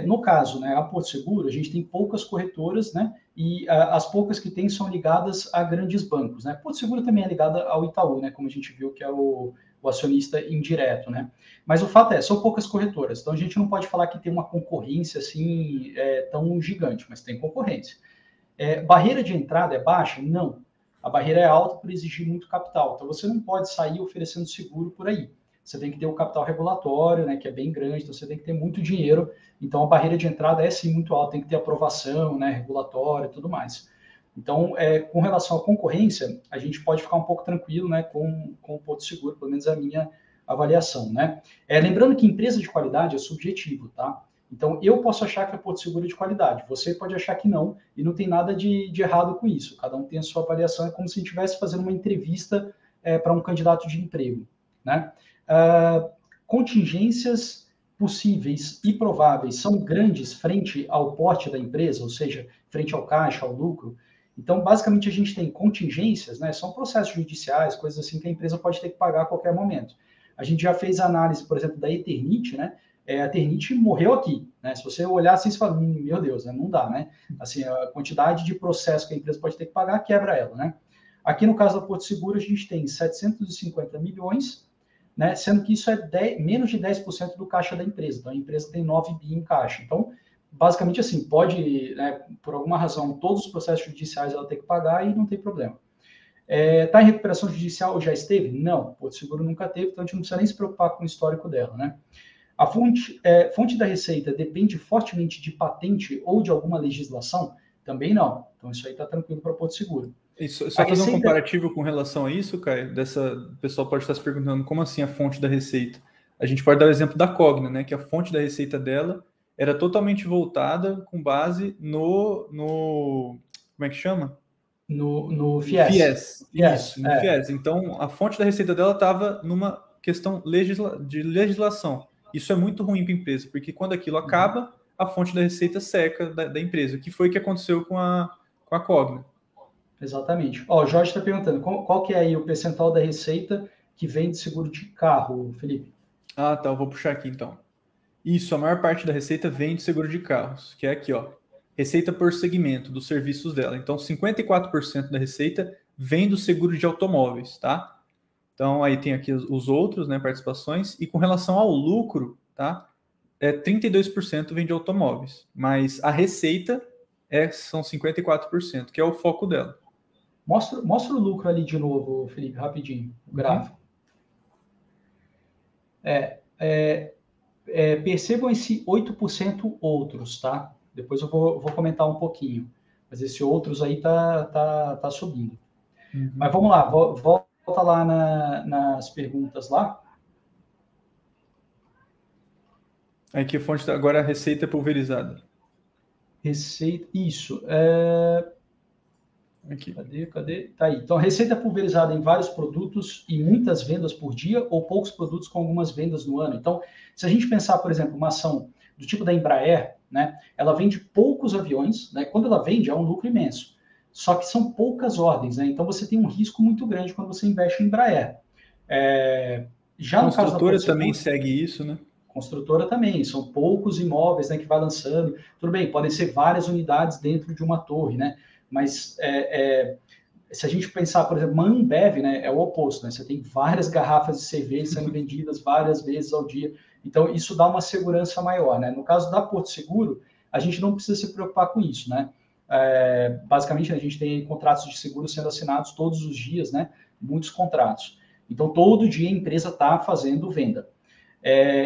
No caso, né, a Porto Seguro, a gente tem poucas corretoras, né, e as poucas que tem são ligadas a grandes bancos. Né? Porto Seguro também é ligada ao Itaú, né, como a gente viu que é o acionista indireto. Né? Mas o fato são poucas corretoras, então a gente não pode falar que tem uma concorrência assim tão gigante, mas tem concorrência. Barreira de entrada é baixa? Não. A barreira é alta por exigir muito capital. Então, você não pode sair oferecendo seguro por aí. Você tem que ter o capital regulatório, né, que é bem grande, então você tem que ter muito dinheiro. Então, a barreira de entrada é sim muito alta, tem que ter aprovação, né, regulatória e tudo mais. Então, com relação à concorrência, a gente pode ficar um pouco tranquilo, né, com o Porto Seguro, pelo menos a minha avaliação. Né? Lembrando que empresa de qualidade é subjetivo, tá? Então, eu posso achar que a Porto Seguro é de qualidade, você pode achar que não, e não tem nada de errado com isso. Cada um tem a sua avaliação, é como se estivesse fazendo uma entrevista para um candidato de emprego, né? Contingências possíveis e prováveis são grandes frente ao porte da empresa, ou seja, frente ao caixa, ao lucro. Então, basicamente, a gente tem contingências, né? São processos judiciais, coisas assim que a empresa pode ter que pagar a qualquer momento. A gente já fez a análise, por exemplo, da Eternit, né? A Eternit morreu aqui, né? Se você olhar assim, você fala, meu Deus, né? Não dá, né? Assim, a quantidade de processo que a empresa pode ter que pagar quebra ela, né? Aqui no caso da Porto Seguro, a gente tem 750 milhões, né? Sendo que isso é menos de 10% do caixa da empresa. Então, a empresa tem 9 bi em caixa. Então, basicamente assim, pode, né, por alguma razão, todos os processos judiciais ela tem que pagar e não tem problema. Está em recuperação judicial? Já esteve? Não, Porto Seguro nunca teve, então a gente não precisa nem se preocupar com o histórico dela, né? A fonte da receita depende fortemente de patente ou de alguma legislação? Também não. Então isso aí está tranquilo para Porto Seguro. Só fazer um comparativo com relação a isso, Caio, o pessoal pode estar se perguntando como assim a fonte da receita. A gente pode dar o exemplo da Cogna, né, que a fonte da receita dela era totalmente voltada com base no como é que chama? No FIES. FIES. Isso, no FIES. Então, a fonte da receita dela estava numa questão de legislação. Isso é muito ruim para a empresa, porque quando aquilo acaba, a fonte da receita seca da empresa, que foi o que aconteceu com a Cogna. Exatamente. Ó, o Jorge está perguntando, qual que é aí o percentual da receita que vem de seguro de carro, Felipe? Ah, tá, eu vou puxar aqui então. Isso, a maior parte da receita vem de seguro de carros, que é aqui, ó. Receita por segmento dos serviços dela. Então, 54% da receita vem do seguro de automóveis, tá? Então, aí tem aqui os outros, né, participações. E com relação ao lucro, tá? 32% vem de automóveis. Mas a receita são 54%, que é o foco dela. Mostra o lucro ali de novo, Felipe, rapidinho, o gráfico. Percebam esse 8% outros, tá? Depois eu vou comentar um pouquinho. Mas esse outros aí tá subindo. Mas vamos lá, volta lá nas perguntas lá. Aqui a fonte agora a receita pulverizada. Receita, isso. Aqui. Cadê? Tá aí. Então, receita pulverizada em vários produtos e muitas vendas por dia ou poucos produtos com algumas vendas no ano. Então, se a gente pensar, por exemplo, uma ação do tipo da Embraer, né? Ela vende poucos aviões, né? Quando ela vende, é um lucro imenso. Só que são poucas ordens, né? Então, você tem um risco muito grande quando você investe em Embraer. Já no caso da construtora também segue isso, né? Construtora também, são poucos imóveis, né, que vai lançando. Tudo bem, podem ser várias unidades dentro de uma torre, né? Mas se a gente pensar, por exemplo, uma Ambev, né, é o oposto, né? Você tem várias garrafas de cerveja sendo vendidas várias vezes ao dia. Então, isso dá uma segurança maior, né? No caso da Porto Seguro, a gente não precisa se preocupar com isso, né? Basicamente, a gente tem contratos de seguro sendo assinados todos os dias, né? Muitos contratos. Então, todo dia a empresa está fazendo venda.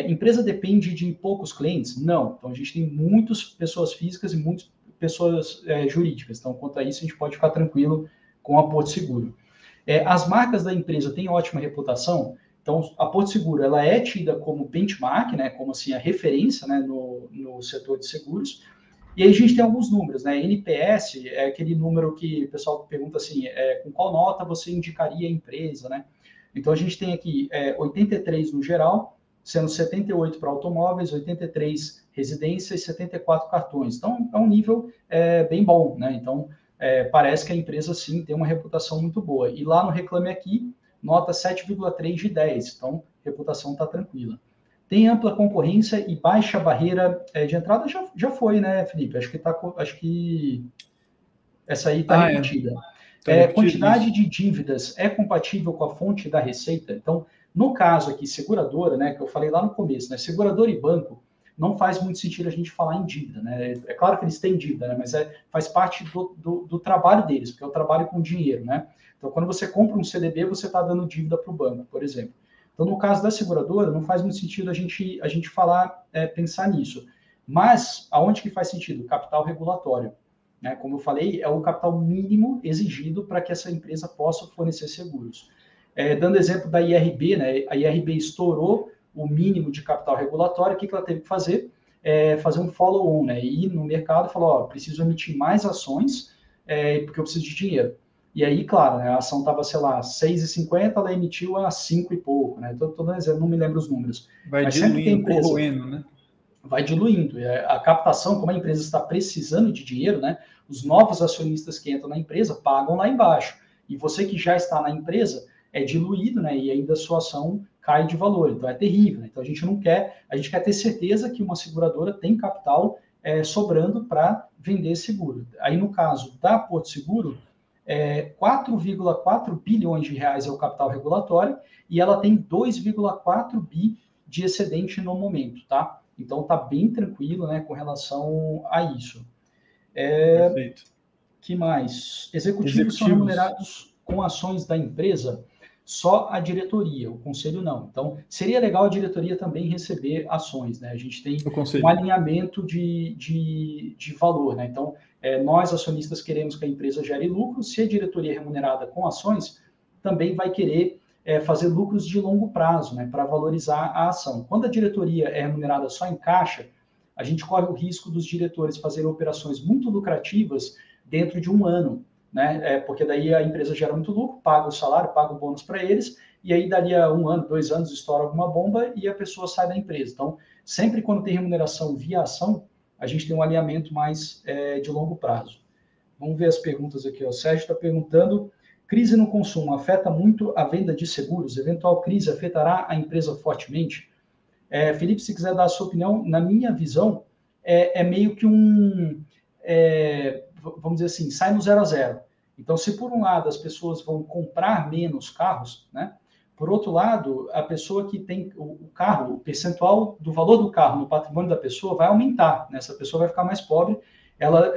Empresa depende de poucos clientes? Não. Então, a gente tem muitas pessoas físicas e muitas pessoas jurídicas. Então, quanto a isso, a gente pode ficar tranquilo com a Porto Seguro. As marcas da empresa têm ótima reputação. Então, a Porto Seguro ela é tida como benchmark, né, como assim, a referência, né, no setor de seguros. E aí a gente tem alguns números, né? NPS é aquele número que o pessoal pergunta assim, com qual nota você indicaria a empresa, né? Então, a gente tem aqui 83 no geral, sendo 78 para automóveis, 83 residências e 74 cartões. Então, é um nível bem bom, né? Então, parece que a empresa, sim, tem uma reputação muito boa. E lá no Reclame Aqui, nota 7,3 de 10. Então, a reputação está tranquila. Tem ampla concorrência e baixa barreira de entrada? Já foi, né, Felipe? Acho que essa aí está repetida. Quantidade de dívidas é compatível com a fonte da receita? Então, no caso aqui, seguradora, né, que eu falei lá no começo, né, seguradora e banco, não faz muito sentido a gente falar em dívida, né? É claro que eles têm dívida, né, mas faz parte do trabalho deles, porque eu trabalho com dinheiro, né? Então, quando você compra um CDB, você está dando dívida para o banco, por exemplo. Então, no caso da seguradora, não faz muito sentido a gente falar, pensar nisso. Mas, aonde que faz sentido? Capital regulatório. Né? Como eu falei, é o capital mínimo exigido para que essa empresa possa fornecer seguros. Dando exemplo da IRB, né? A IRB estourou o mínimo de capital regulatório, o que ela teve que fazer? fazer um follow-on, né? Ir no mercado e falar, ó, preciso emitir mais ações, porque eu preciso de dinheiro. E aí, claro, né, a ação estava, sei lá, 6,50, ela emitiu a 5 e pouco, né? Tô dando exemplo, não me lembro os números. Vai Mas sempre que a diluindo, empresa corroendo, né? vai diluindo. A captação, como a empresa está precisando de dinheiro, né? Os novos acionistas que entram na empresa pagam lá embaixo. E você que já está na empresa é diluído, né? E ainda a sua ação cai de valor. Então é terrível. Né? Então a gente não quer, a gente quer ter certeza que uma seguradora tem capital sobrando para vender seguro. Aí no caso da Porto Seguro, 4,4 bilhões de reais é o capital regulatório e ela tem 2,4 bi de excedente no momento, tá? Então tá bem tranquilo, né, com relação a isso. Perfeito. Que mais? Executivos são remunerados com ações da empresa, só a diretoria, o conselho não. Então, seria legal a diretoria também receber ações, né? A gente tem um alinhamento de valor, né? Então, nós, acionistas, queremos que a empresa gere lucro, se a diretoria é remunerada com ações, também vai querer fazer lucros de longo prazo, né? Para valorizar a ação. Quando a diretoria é remunerada só em caixa, a gente corre o risco dos diretores fazerem operações muito lucrativas dentro de um ano, né? Porque daí a empresa gera muito lucro, paga o salário, paga o bônus para eles, e aí daria 1 ano, 2 anos, estoura alguma bomba e a pessoa sai da empresa. Então, sempre quando tem remuneração via ação, a gente tem um alinhamento mais de longo prazo. Vamos ver as perguntas aqui. O Sérgio está perguntando, crise no consumo afeta muito a venda de seguros? Eventual crise afetará a empresa fortemente? Felipe, se quiser dar a sua opinião, na minha visão, é meio que vamos dizer assim, sai no 0 a 0. Então, se por um lado as pessoas vão comprar menos carros, né? Por outro lado, a pessoa que tem o carro, o percentual do valor do carro no patrimônio da pessoa vai aumentar, né? Essa pessoa vai ficar mais pobre, ela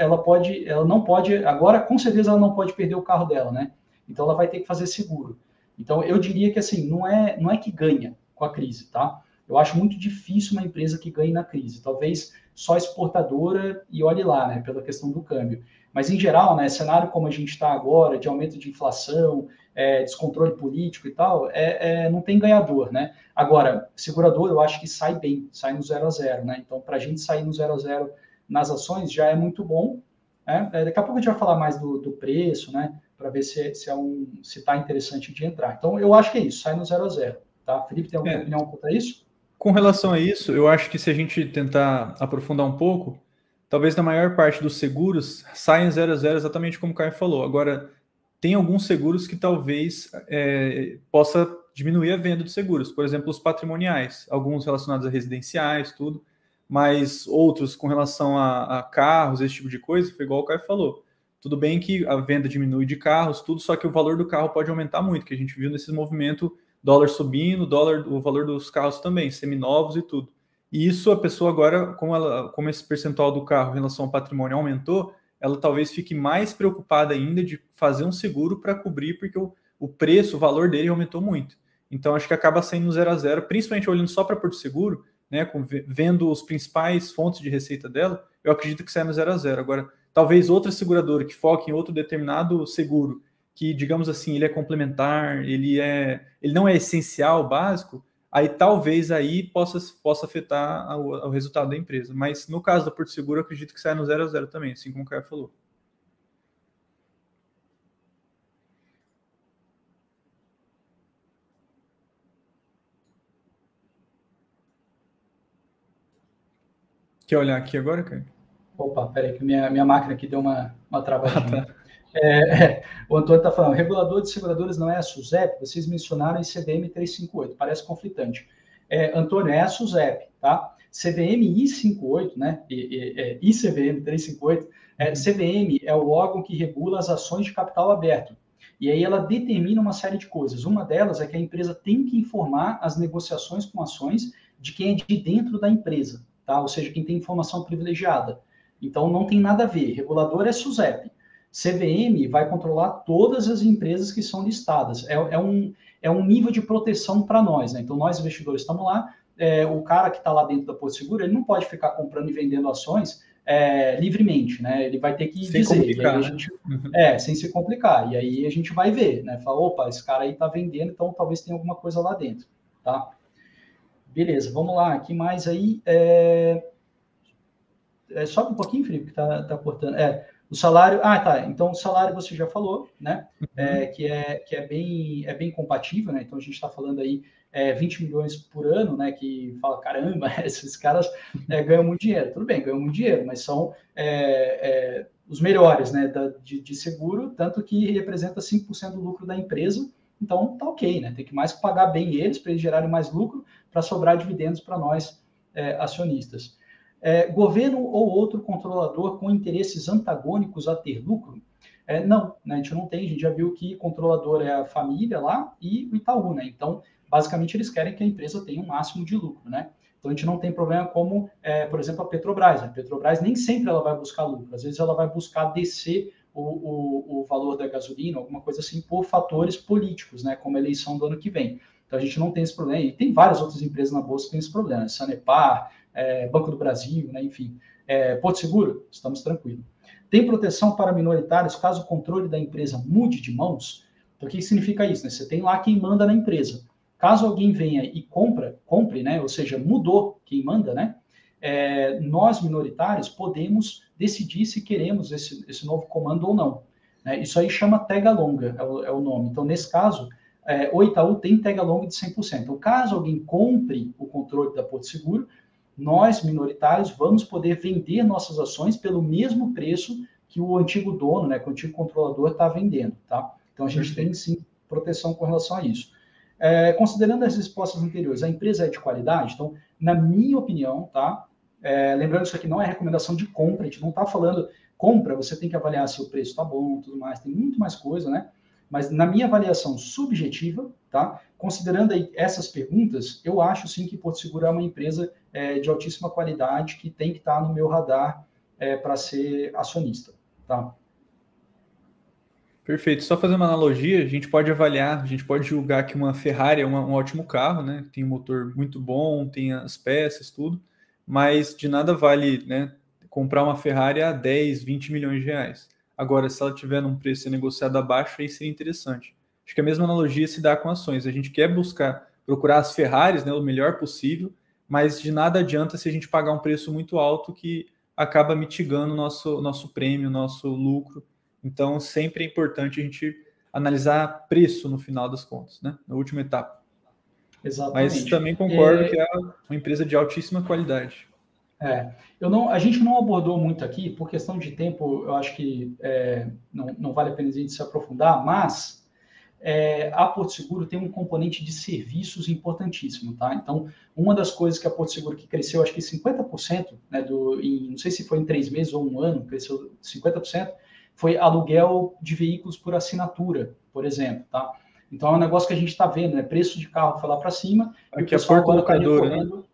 não pode, agora com certeza ela não pode perder o carro dela, né? Então ela vai ter que fazer seguro. Então eu diria que assim, não é que ganha com a crise, tá? Eu acho muito difícil uma empresa que ganhe na crise. Talvez só exportadora e olhe lá, né, pela questão do câmbio. Mas, em geral, né, cenário como a gente está agora, de aumento de inflação, descontrole político e tal, não tem ganhador, né? Agora, segurador, eu acho que sai bem, sai no 0 a 0, né? Então, para a gente sair no 0 a 0 nas ações já é muito bom. Né? Daqui a pouco a gente vai falar mais do preço, né? Para ver se está interessante de entrar. Então, eu acho que é isso, sai no 0 a 0. Tá? Felipe, tem alguma opinião quanto a isso? Com relação a isso, eu acho que se a gente tentar aprofundar um pouco, talvez na maior parte dos seguros saiam 0 a 0 exatamente como o Caio falou. Agora, tem alguns seguros que talvez possa diminuir a venda de seguros. Por exemplo, os patrimoniais, alguns relacionados a residenciais, tudo, mas outros com relação a carros, esse tipo de coisa, foi igual o Caio falou. Tudo bem que a venda diminui de carros, tudo, só que o valor do carro pode aumentar muito, que a gente viu nesse movimento, dólar subindo, o valor dos carros também, seminovos e tudo. E isso a pessoa agora, como esse percentual do carro em relação ao patrimônio aumentou, ela talvez fique mais preocupada ainda de fazer um seguro para cobrir, porque o preço, o valor dele aumentou muito. Então, acho que acaba saindo no 0 a 0, principalmente olhando só para Porto Seguro, né, vendo os principais fontes de receita dela, eu acredito que sai no 0 a 0. Agora, talvez outra seguradora que foque em outro determinado seguro, que, digamos assim, ele é complementar, ele não é essencial, básico, aí talvez aí possa afetar o resultado da empresa. Mas no caso da Porto Seguro, eu acredito que sai no 0 a 0 também, assim como o Caio falou. Quer olhar aqui agora, Caio? Opa, peraí, que minha máquina aqui deu uma travadinha. O Antônio está falando, regulador de seguradoras não é a SUSEP? Vocês mencionaram ICVM 358, parece conflitante. Antônio, é a SUSEP, tá? CVM I58, né? ICVM 358, CVM é o órgão que regula as ações de capital aberto. E aí ela determina uma série de coisas. Uma delas é que a empresa tem que informar as negociações com ações de quem é de dentro da empresa, tá? Ou seja, quem tem informação privilegiada. Então não tem nada a ver. Regulador é SUSEP. CVM vai controlar todas as empresas que são listadas. É um nível de proteção para nós, né? Então, nós, investidores, estamos lá. O cara que está lá dentro da Porto Seguro, ele não pode ficar comprando e vendendo ações livremente, né? Ele vai ter que sem dizer. Complicar, e aí a gente, sem se complicar. E aí a gente vai ver, né? Fala, opa, esse cara aí está vendendo, então talvez tenha alguma coisa lá dentro, tá? Beleza, vamos lá. Aqui mais aí... sobe um pouquinho, Felipe, que tá cortando. O salário... Ah, tá. Então, o salário você já falou, né? Que é bem compatível, né? Então, a gente está falando aí 20 milhões por ano, né? Que fala, caramba, esses caras ganham muito dinheiro. Tudo bem, ganham muito dinheiro, mas são os melhores, né? De seguro, tanto que representa 5% do lucro da empresa. Então, tá ok, né? Tem que mais pagar bem eles para eles gerarem mais lucro, para sobrar dividendos para nós, acionistas. Governo ou outro controlador com interesses antagônicos a ter lucro? Não, né? A gente não tem, a gente já viu que controlador é a família lá e o Itaú, né? Então, basicamente, eles querem que a empresa tenha um máximo de lucro, né? Então, a gente não tem problema como, por exemplo, a Petrobras. A Petrobras nem sempre ela vai buscar lucro, às vezes ela vai buscar descer o valor da gasolina, alguma coisa assim, por fatores políticos, né? Como a eleição do ano que vem. Então, a gente não tem esse problema. E tem várias outras empresas na Bolsa que têm esse problema. Sanepar, Banco do Brasil, né? Enfim. Porto Seguro, estamos tranquilos. Tem proteção para minoritários caso o controle da empresa mude de mãos? Então, o que significa isso? Né? Você tem lá quem manda na empresa. Caso alguém venha e compre, né? Ou seja, mudou quem manda, né? Nós, minoritários, podemos decidir se queremos esse novo comando ou não. Né? Isso aí chama tag along, é o nome. Então, nesse caso, o Itaú tem tag along de 100%. Então, caso alguém compre o controle da Porto Seguro, nós, minoritários, vamos poder vender nossas ações pelo mesmo preço que o antigo dono, né, que o antigo controlador está vendendo. Tá? Então, a gente tem, sim, proteção com relação a isso. Considerando as respostas anteriores, a empresa é de qualidade? Então, na minha opinião, tá? Lembrando que isso aqui não é recomendação de compra, a gente não está falando compra, você tem que avaliar se o preço está bom, tudo mais, tem muito mais coisa, né? Mas na minha avaliação subjetiva, tá? Considerando aí essas perguntas, eu acho sim que Porto Seguro é uma empresa de altíssima qualidade que tem que estar no meu radar para ser acionista, tá? Perfeito. Só fazer uma analogia, a gente pode avaliar, a gente pode julgar que uma Ferrari é um ótimo carro, né? Tem um motor muito bom, tem as peças, tudo, mas de nada vale, né, comprar uma Ferrari a 10, 20 milhões de reais. Agora, se ela tiver num preço negociado abaixo, aí seria interessante. Acho que a mesma analogia se dá com ações. A gente quer procurar as Ferraris, né, o melhor possível, mas de nada adianta se a gente pagar um preço muito alto que acaba mitigando o nosso prêmio, nosso lucro. Então, sempre é importante a gente analisar preço no final das contas, né? Na última etapa. Exatamente. Mas também concordo que é uma empresa de altíssima qualidade. A gente não abordou muito aqui, por questão de tempo, eu acho que não vale a pena a gente se aprofundar, mas a Porto Seguro tem um componente de serviços importantíssimo, tá? Então, uma das coisas que a Porto Seguro que cresceu, acho que 50%, né, não sei se foi em 3 meses ou um ano, cresceu 50%, foi aluguel de veículos por assinatura, por exemplo, tá? Então, é um negócio que a gente está vendo, né? Preço de carro foi lá para cima, Aqui e o pessoal agora está recorrendo...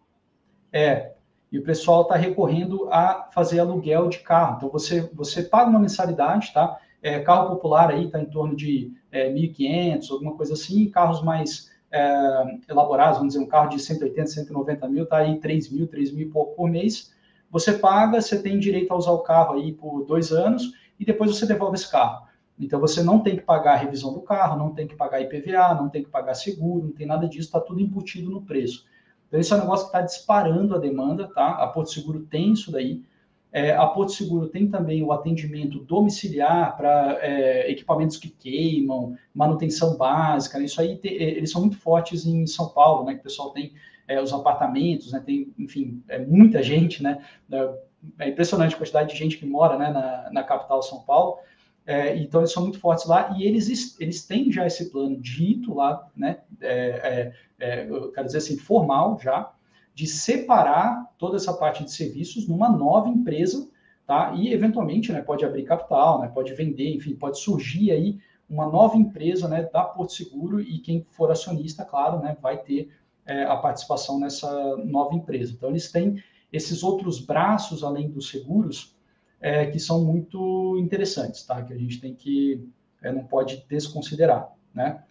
Né? E o pessoal está recorrendo a fazer aluguel de carro. Então, você paga uma mensalidade, tá? Carro popular aí está em torno de 1.500, alguma coisa assim. Carros mais elaborados, vamos dizer, um carro de 180, 190 mil, está aí 3 mil e pouco por mês. Você paga, você tem direito a usar o carro aí por 2 anos e depois você devolve esse carro. Então, você não tem que pagar a revisão do carro, não tem que pagar IPVA, não tem que pagar seguro, não tem nada disso, está tudo embutido no preço. Então, esse é um negócio que está disparando a demanda, tá? A Porto Seguro tem isso daí. A Porto Seguro tem também o atendimento domiciliar para equipamentos que queimam, manutenção básica, né? Isso aí, eles são muito fortes em São Paulo, né? Que o pessoal tem os apartamentos, né? Tem, enfim, muita gente, né? É impressionante a quantidade de gente que mora, né, na capital São Paulo. Então, eles são muito fortes lá e eles têm já esse plano dito lá, né? Eu quero dizer assim, formal já, de separar toda essa parte de serviços numa nova empresa, tá? E, eventualmente, né, pode abrir capital, né, pode vender, enfim, pode surgir aí uma nova empresa, né, da Porto Seguro e quem for acionista, claro, né, vai ter a participação nessa nova empresa. Então, eles têm esses outros braços, além dos seguros, que são muito interessantes, tá? Que a gente tem que, não pode desconsiderar, né?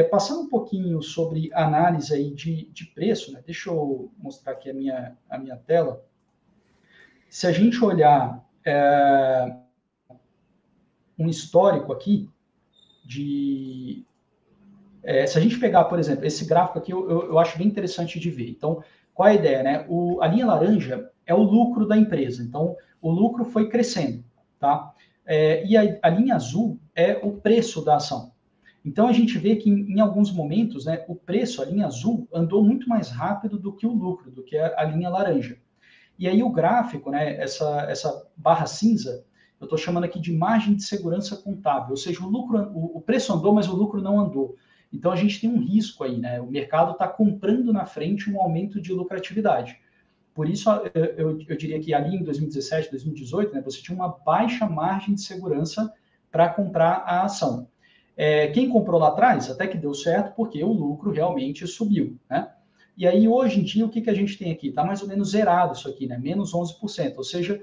Passando um pouquinho sobre análise aí de preço, né? Deixa eu mostrar aqui a minha tela. Se a gente olhar um histórico aqui se a gente pegar, por exemplo, esse gráfico aqui, eu acho bem interessante de ver. Então, qual é a ideia, né? A linha laranja é o lucro da empresa. Então, o lucro foi crescendo, tá? E a linha azul é o preço da ação. Então, a gente vê que em alguns momentos, né, o preço, a linha azul, andou muito mais rápido do que o lucro, do que a linha laranja. E aí o gráfico, né, essa barra cinza, eu estou chamando aqui de margem de segurança contábil, ou seja, o preço andou, mas o lucro não andou. Então a gente tem um risco aí, né? O mercado está comprando na frente um aumento de lucratividade. Por isso, eu diria que ali em 2017, 2018, né, você tinha uma baixa margem de segurança para comprar a ação. Quem comprou lá atrás, até que deu certo, porque o lucro realmente subiu, né? E aí, hoje em dia, o que a gente tem aqui? Está mais ou menos zerado isso aqui, né? Menos 11%. Ou seja,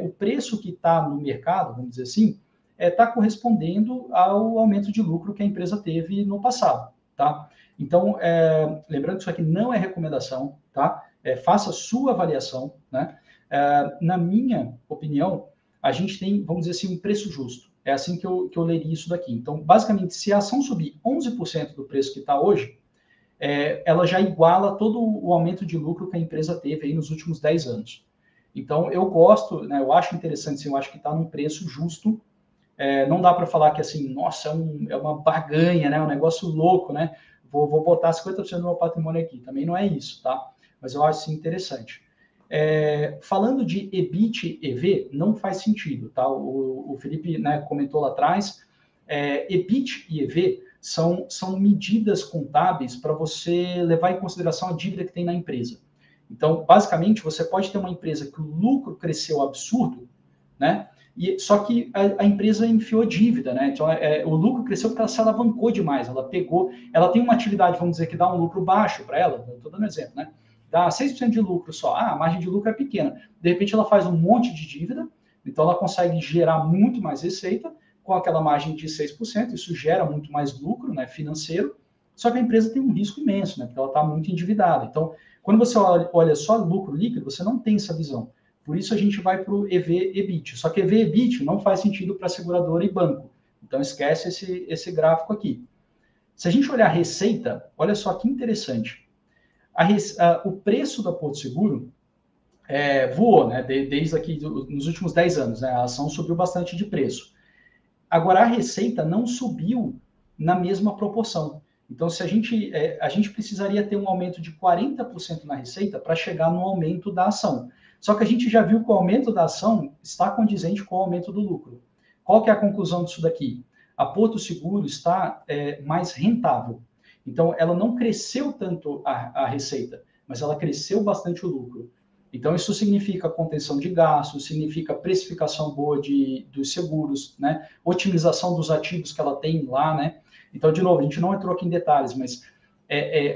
o preço que está no mercado, vamos dizer assim, está correspondendo ao aumento de lucro que a empresa teve no passado, tá? Então, lembrando que isso aqui não é recomendação, tá? Faça a sua avaliação, né? Na minha opinião, a gente tem, vamos dizer assim, um preço justo. É assim que eu leria isso daqui. Então, basicamente, se a ação subir 11% do preço que está hoje, ela já iguala todo o aumento de lucro que a empresa teve aí nos últimos 10 anos. Então, eu gosto, né, eu acho interessante, sim, eu acho que está num preço justo. Não dá para falar que, assim, nossa, é uma barganha, né, um negócio louco, né? Vou botar 50% do meu patrimônio aqui. Também não é isso, tá? Mas eu acho, sim, interessante. Falando de EBIT e EV, não faz sentido, tá? O Felipe, né, comentou lá atrás, EBIT e EV são medidas contábeis para você levar em consideração a dívida que tem na empresa. Então, basicamente, você pode ter uma empresa que o lucro cresceu absurdo, né? Só que a empresa enfiou dívida, né? Então, o lucro cresceu porque ela se alavancou demais. Ela tem uma atividade, vamos dizer, que dá um lucro baixo para ela, estou dando exemplo, né? Dá 6% de lucro só. A margem de lucro é pequena. De repente, ela faz um monte de dívida, então ela consegue gerar muito mais receita com aquela margem de 6%. Isso gera muito mais lucro, né, financeiro, só que a empresa tem um risco imenso, né? Porque ela está muito endividada. Então, quando você olha só lucro líquido, você não tem essa visão. Por isso a gente vai para o EV/EBIT. Só que EV/EBIT não faz sentido para seguradora e banco. Então esquece esse gráfico aqui. Se a gente olhar a receita, olha só que interessante. O preço da Porto Seguro voou, né? Desde aqui nos últimos 10 anos, né? A ação subiu bastante de preço. Agora a receita não subiu na mesma proporção. Então, se a gente precisaria ter um aumento de 40% na receita para chegar no aumento da ação. Só que a gente já viu que o aumento da ação está condizente com o aumento do lucro. Qual que é a conclusão disso daqui? A Porto Seguro está mais rentável. Então, ela não cresceu tanto a receita, mas ela cresceu bastante o lucro. Então, isso significa contenção de gastos, significa precificação boa dos seguros, né? Otimização dos ativos que ela tem lá, né? Então, de novo, a gente não entrou aqui em detalhes, mas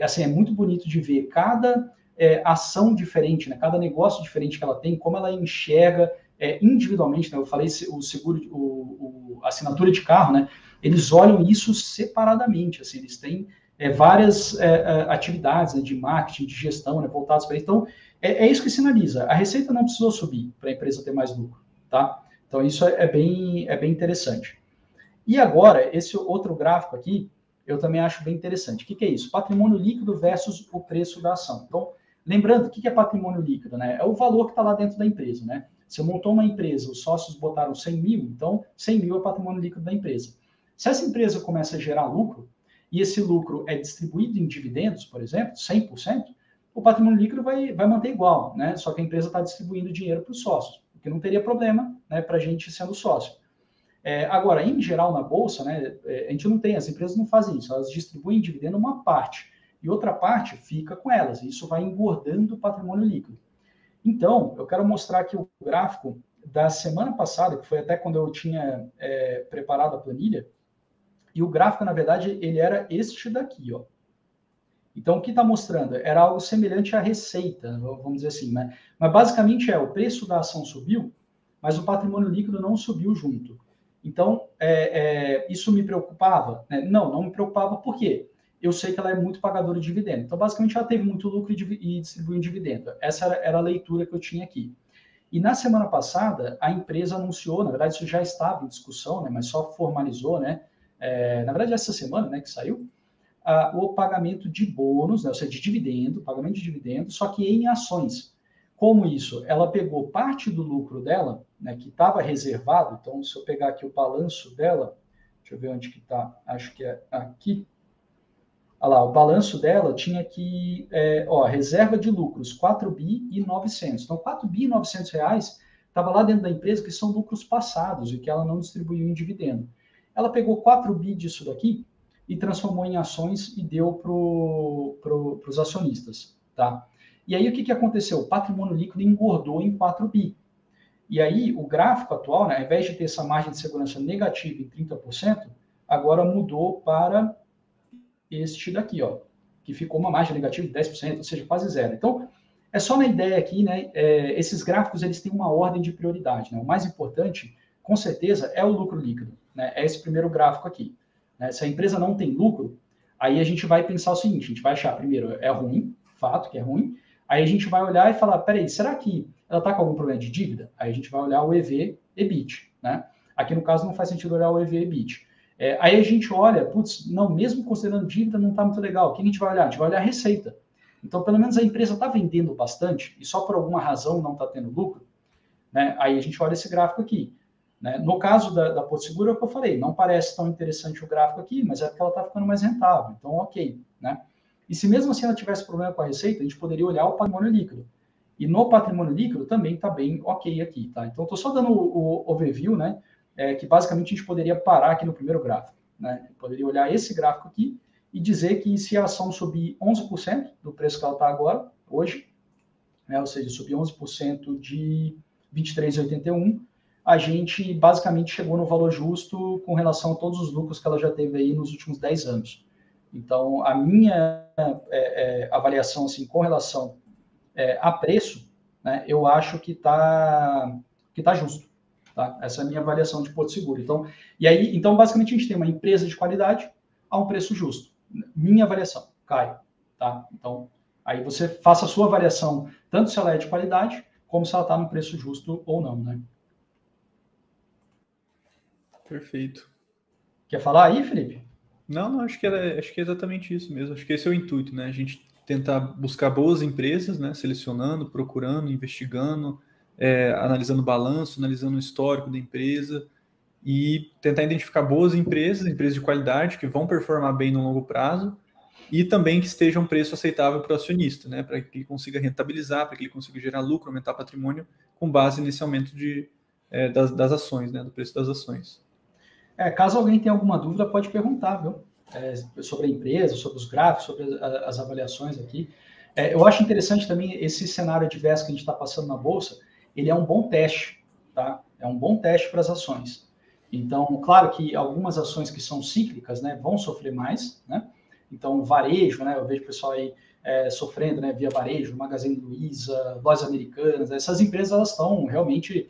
assim, é muito bonito de ver cada ação diferente, né? Cada negócio diferente que ela tem, como ela enxerga individualmente, né? Eu falei o seguro, a assinatura de carro, né? Eles olham isso separadamente, assim, eles têm várias atividades, né, de marketing, de gestão, né, voltadas para isso. Então, isso que sinaliza. A receita não precisou subir para a empresa ter mais lucro, tá? Então, isso é bem interessante. E agora, esse outro gráfico aqui, eu também acho bem interessante. O que é isso? Patrimônio líquido versus o preço da ação. Então, lembrando, o que é patrimônio líquido, né? É o valor que está lá dentro da empresa, né? Você montou uma empresa, os sócios botaram 100 mil, então 100 mil é o patrimônio líquido da empresa. Se essa empresa começa a gerar lucro, e esse lucro é distribuído em dividendos, por exemplo, 100%, o patrimônio líquido vai manter igual, né? Só que a empresa está distribuindo dinheiro para os sócios, porque não teria problema, né, para a gente sendo sócio. Agora, em geral, na Bolsa, né, a gente não tem, as empresas não fazem isso, elas distribuem dividendo uma parte, e outra parte fica com elas, e isso vai engordando o patrimônio líquido. Então, eu quero mostrar aqui o gráfico da semana passada, que foi até quando eu tinha preparado a planilha, e o gráfico, na verdade, ele era este daqui, ó. Então, o que está mostrando? Era algo semelhante à receita, vamos dizer assim, né? Mas basicamente o preço da ação subiu, mas o patrimônio líquido não subiu junto. Então, isso me preocupava? Né? Não me preocupava, por quê? Eu sei que ela é muito pagadora de dividendo. Então, basicamente, ela teve muito lucro e distribuiu dividendo. Essa era a leitura que eu tinha aqui. E na semana passada, a empresa anunciou, na verdade, isso já estava em discussão, né, mas só formalizou, né? Na verdade, essa semana, né, que saiu, o pagamento de bônus, né, ou seja, de dividendo, pagamento de dividendo, só que em ações. Como isso? Ela pegou parte do lucro dela, né, que estava reservado, então se eu pegar aqui o balanço dela, deixa eu ver onde que está, acho que é aqui. Olha lá, o balanço dela tinha que, reserva de lucros, 4 bi e 900. Então, 4 bi e 900 reais estava lá dentro da empresa, que são lucros passados e que ela não distribuiu em dividendo. Ela pegou 4 bi disso daqui e transformou em ações e deu para os acionistas, tá? E aí, o que aconteceu? O patrimônio líquido engordou em 4 bi. E aí, o gráfico atual, né, ao invés de ter essa margem de segurança negativa em 30%, agora mudou para este daqui, ó, que ficou uma margem negativa de 10%, ou seja, quase zero. Então, é só na ideia aqui, né, esses gráficos eles têm uma ordem de prioridade. Né? O mais importante, com certeza, é o lucro líquido. Né? É esse primeiro gráfico aqui. Né? Se a empresa não tem lucro, aí a gente vai pensar o seguinte, a gente vai achar, primeiro, é ruim, fato que é ruim, aí a gente vai olhar e falar, peraí, será que ela está com algum problema de dívida? Aí a gente vai olhar o EV/EBIT. Né? Aqui, no caso, não faz sentido olhar o EV/EBIT. Aí a gente olha, putz, não, mesmo considerando dívida, não está muito legal. O que a gente vai olhar? A gente vai olhar a receita. Então, pelo menos a empresa está vendendo bastante e só por alguma razão não está tendo lucro, né? Aí a gente olha esse gráfico aqui. Né? No caso da Porto Seguro, é o que eu falei, não parece tão interessante o gráfico aqui, mas é porque ela está ficando mais rentável. Então, ok. Né? E se mesmo assim ela tivesse problema com a receita, a gente poderia olhar o patrimônio líquido. E no patrimônio líquido também está bem ok aqui. Tá? Então, estou só dando o overview, né? Que basicamente a gente poderia parar aqui no primeiro gráfico. Né? Poderia olhar esse gráfico aqui e dizer que se a ação subir 11% do preço que ela está agora, hoje, né? Ou seja, subir 11% de 23,81, a gente basicamente chegou no valor justo com relação a todos os lucros que ela já teve aí nos últimos 10 anos. Então, a minha avaliação assim, com relação a preço, né, eu acho que tá justo. Tá? Essa é a minha avaliação de Porto Seguro. Então, basicamente, a gente tem uma empresa de qualidade a um preço justo. Minha avaliação, Caio. Tá? Então, aí você faça a sua avaliação, tanto se ela é de qualidade, como se ela está no preço justo ou não. Né? Perfeito. Quer falar aí, Felipe? Não, acho que é exatamente isso mesmo. Acho que esse é o intuito, né? A gente tentar buscar boas empresas, né? Selecionando, procurando, investigando, analisando o balanço, analisando o histórico da empresa e tentar identificar boas empresas de qualidade que vão performar bem no longo prazo e também que estejam um preço aceitável para o acionista, né? Para que ele consiga rentabilizar, para que ele consiga gerar lucro, aumentar patrimônio com base nesse aumento das ações, né? Do preço das ações. Caso alguém tenha alguma dúvida, pode perguntar, viu? Sobre a empresa, sobre os gráficos, sobre as avaliações aqui. Eu acho interessante também esse cenário adverso que a gente está passando na Bolsa, ele é um bom teste, tá? É um bom teste para as ações. Então, claro que algumas ações que são cíclicas, né, vão sofrer mais, né? Então, varejo, né, eu vejo o pessoal aí sofrendo, né, via varejo, Magazine Luiza, Lojas Americanas, essas empresas, elas estão realmente,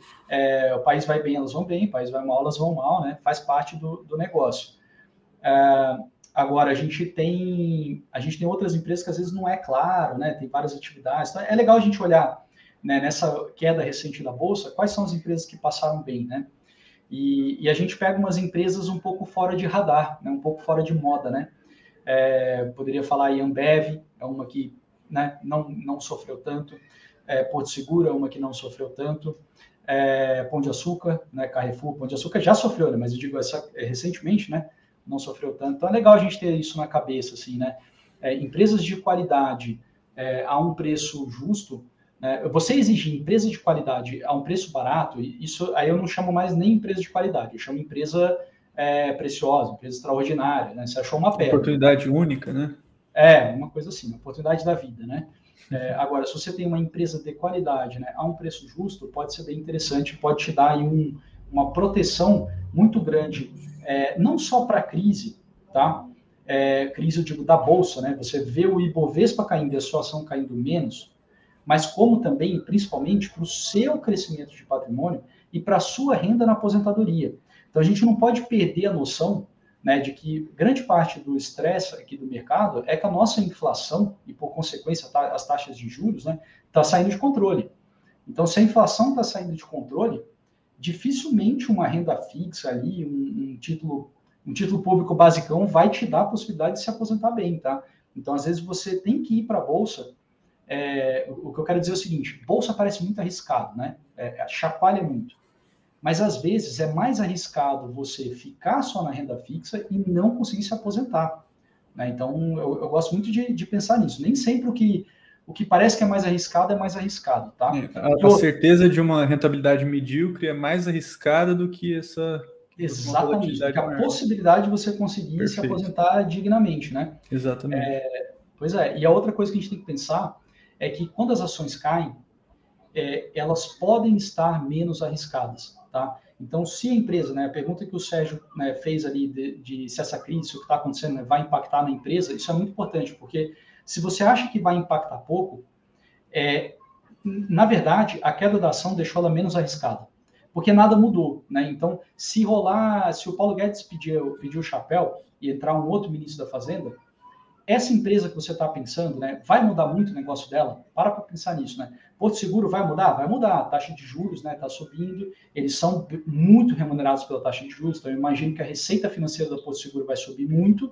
o país vai bem, elas vão bem, o país vai mal, elas vão mal, né, faz parte do negócio. Agora, a gente tem outras empresas que às vezes não é claro, né, tem várias atividades, então é legal a gente olhar, né, nessa queda recente da Bolsa, quais são as empresas que passaram bem, né, e a gente pega umas empresas um pouco fora de radar, né, um pouco fora de moda, né, poderia falar aí Ambev, é uma que, né, não sofreu tanto, Porto Seguro é uma que não sofreu tanto, Pão de Açúcar, né, Carrefour, Pão de Açúcar já sofreu, né, mas eu digo recentemente, né, não sofreu tanto. Então é legal a gente ter isso na cabeça, assim, né, empresas de qualidade a um preço justo, né, você exigir empresa de qualidade a um preço barato, isso aí eu não chamo mais nem empresa de qualidade, eu chamo empresa preciosa, empresa extraordinária, né? Você achou uma pedra. Oportunidade única, né? Uma coisa assim, uma oportunidade da vida, né? Agora, se você tem uma empresa de qualidade, né, a um preço justo, pode ser bem interessante, pode te dar aí uma proteção muito grande, não só para a crise, tá? Crise, eu digo, da Bolsa, né? Você vê o Ibovespa caindo e a sua ação caindo menos, mas como também, principalmente, para o seu crescimento de patrimônio e para a sua renda na aposentadoria. Então, a gente não pode perder a noção, né, de que grande parte do estresse aqui do mercado é que a nossa inflação, e por consequência as taxas de juros, né, está saindo de controle. Então, se a inflação está saindo de controle, dificilmente uma renda fixa ali, um título Um título público basicão vai te dar a possibilidade de se aposentar bem, tá? Então, às vezes, você tem que ir para a Bolsa. O que eu quero dizer é o seguinte, Bolsa parece muito arriscado, né? Chacoalha muito. Mas, às vezes, é mais arriscado você ficar só na renda fixa e não conseguir se aposentar. Né? Então, eu gosto muito de pensar nisso. Nem sempre o que parece que é mais arriscado, tá? A certeza de uma rentabilidade medíocre é mais arriscada do que essa... Exatamente, porque a possibilidade de você conseguir se aposentar dignamente, né? Exatamente. Pois é, e a outra coisa que a gente tem que pensar é que quando as ações caem, elas podem estar menos arriscadas, tá? Então, se a empresa, né, a pergunta que o Sérgio, né, fez ali de se essa crise, se o que está acontecendo, né, vai impactar na empresa, isso é muito importante, porque se você acha que vai impactar pouco, na verdade, a queda da ação deixou ela menos arriscada, porque nada mudou, né? Então, se o Paulo Guedes pedir o chapéu e entrar um outro ministro da Fazenda, essa empresa que você está pensando, né, vai mudar muito o negócio dela? Para pensar nisso, né? Porto Seguro vai mudar? Vai mudar. A taxa de juros, né, está subindo. Eles são muito remunerados pela taxa de juros, então eu imagino que a receita financeira da Porto Seguro vai subir muito,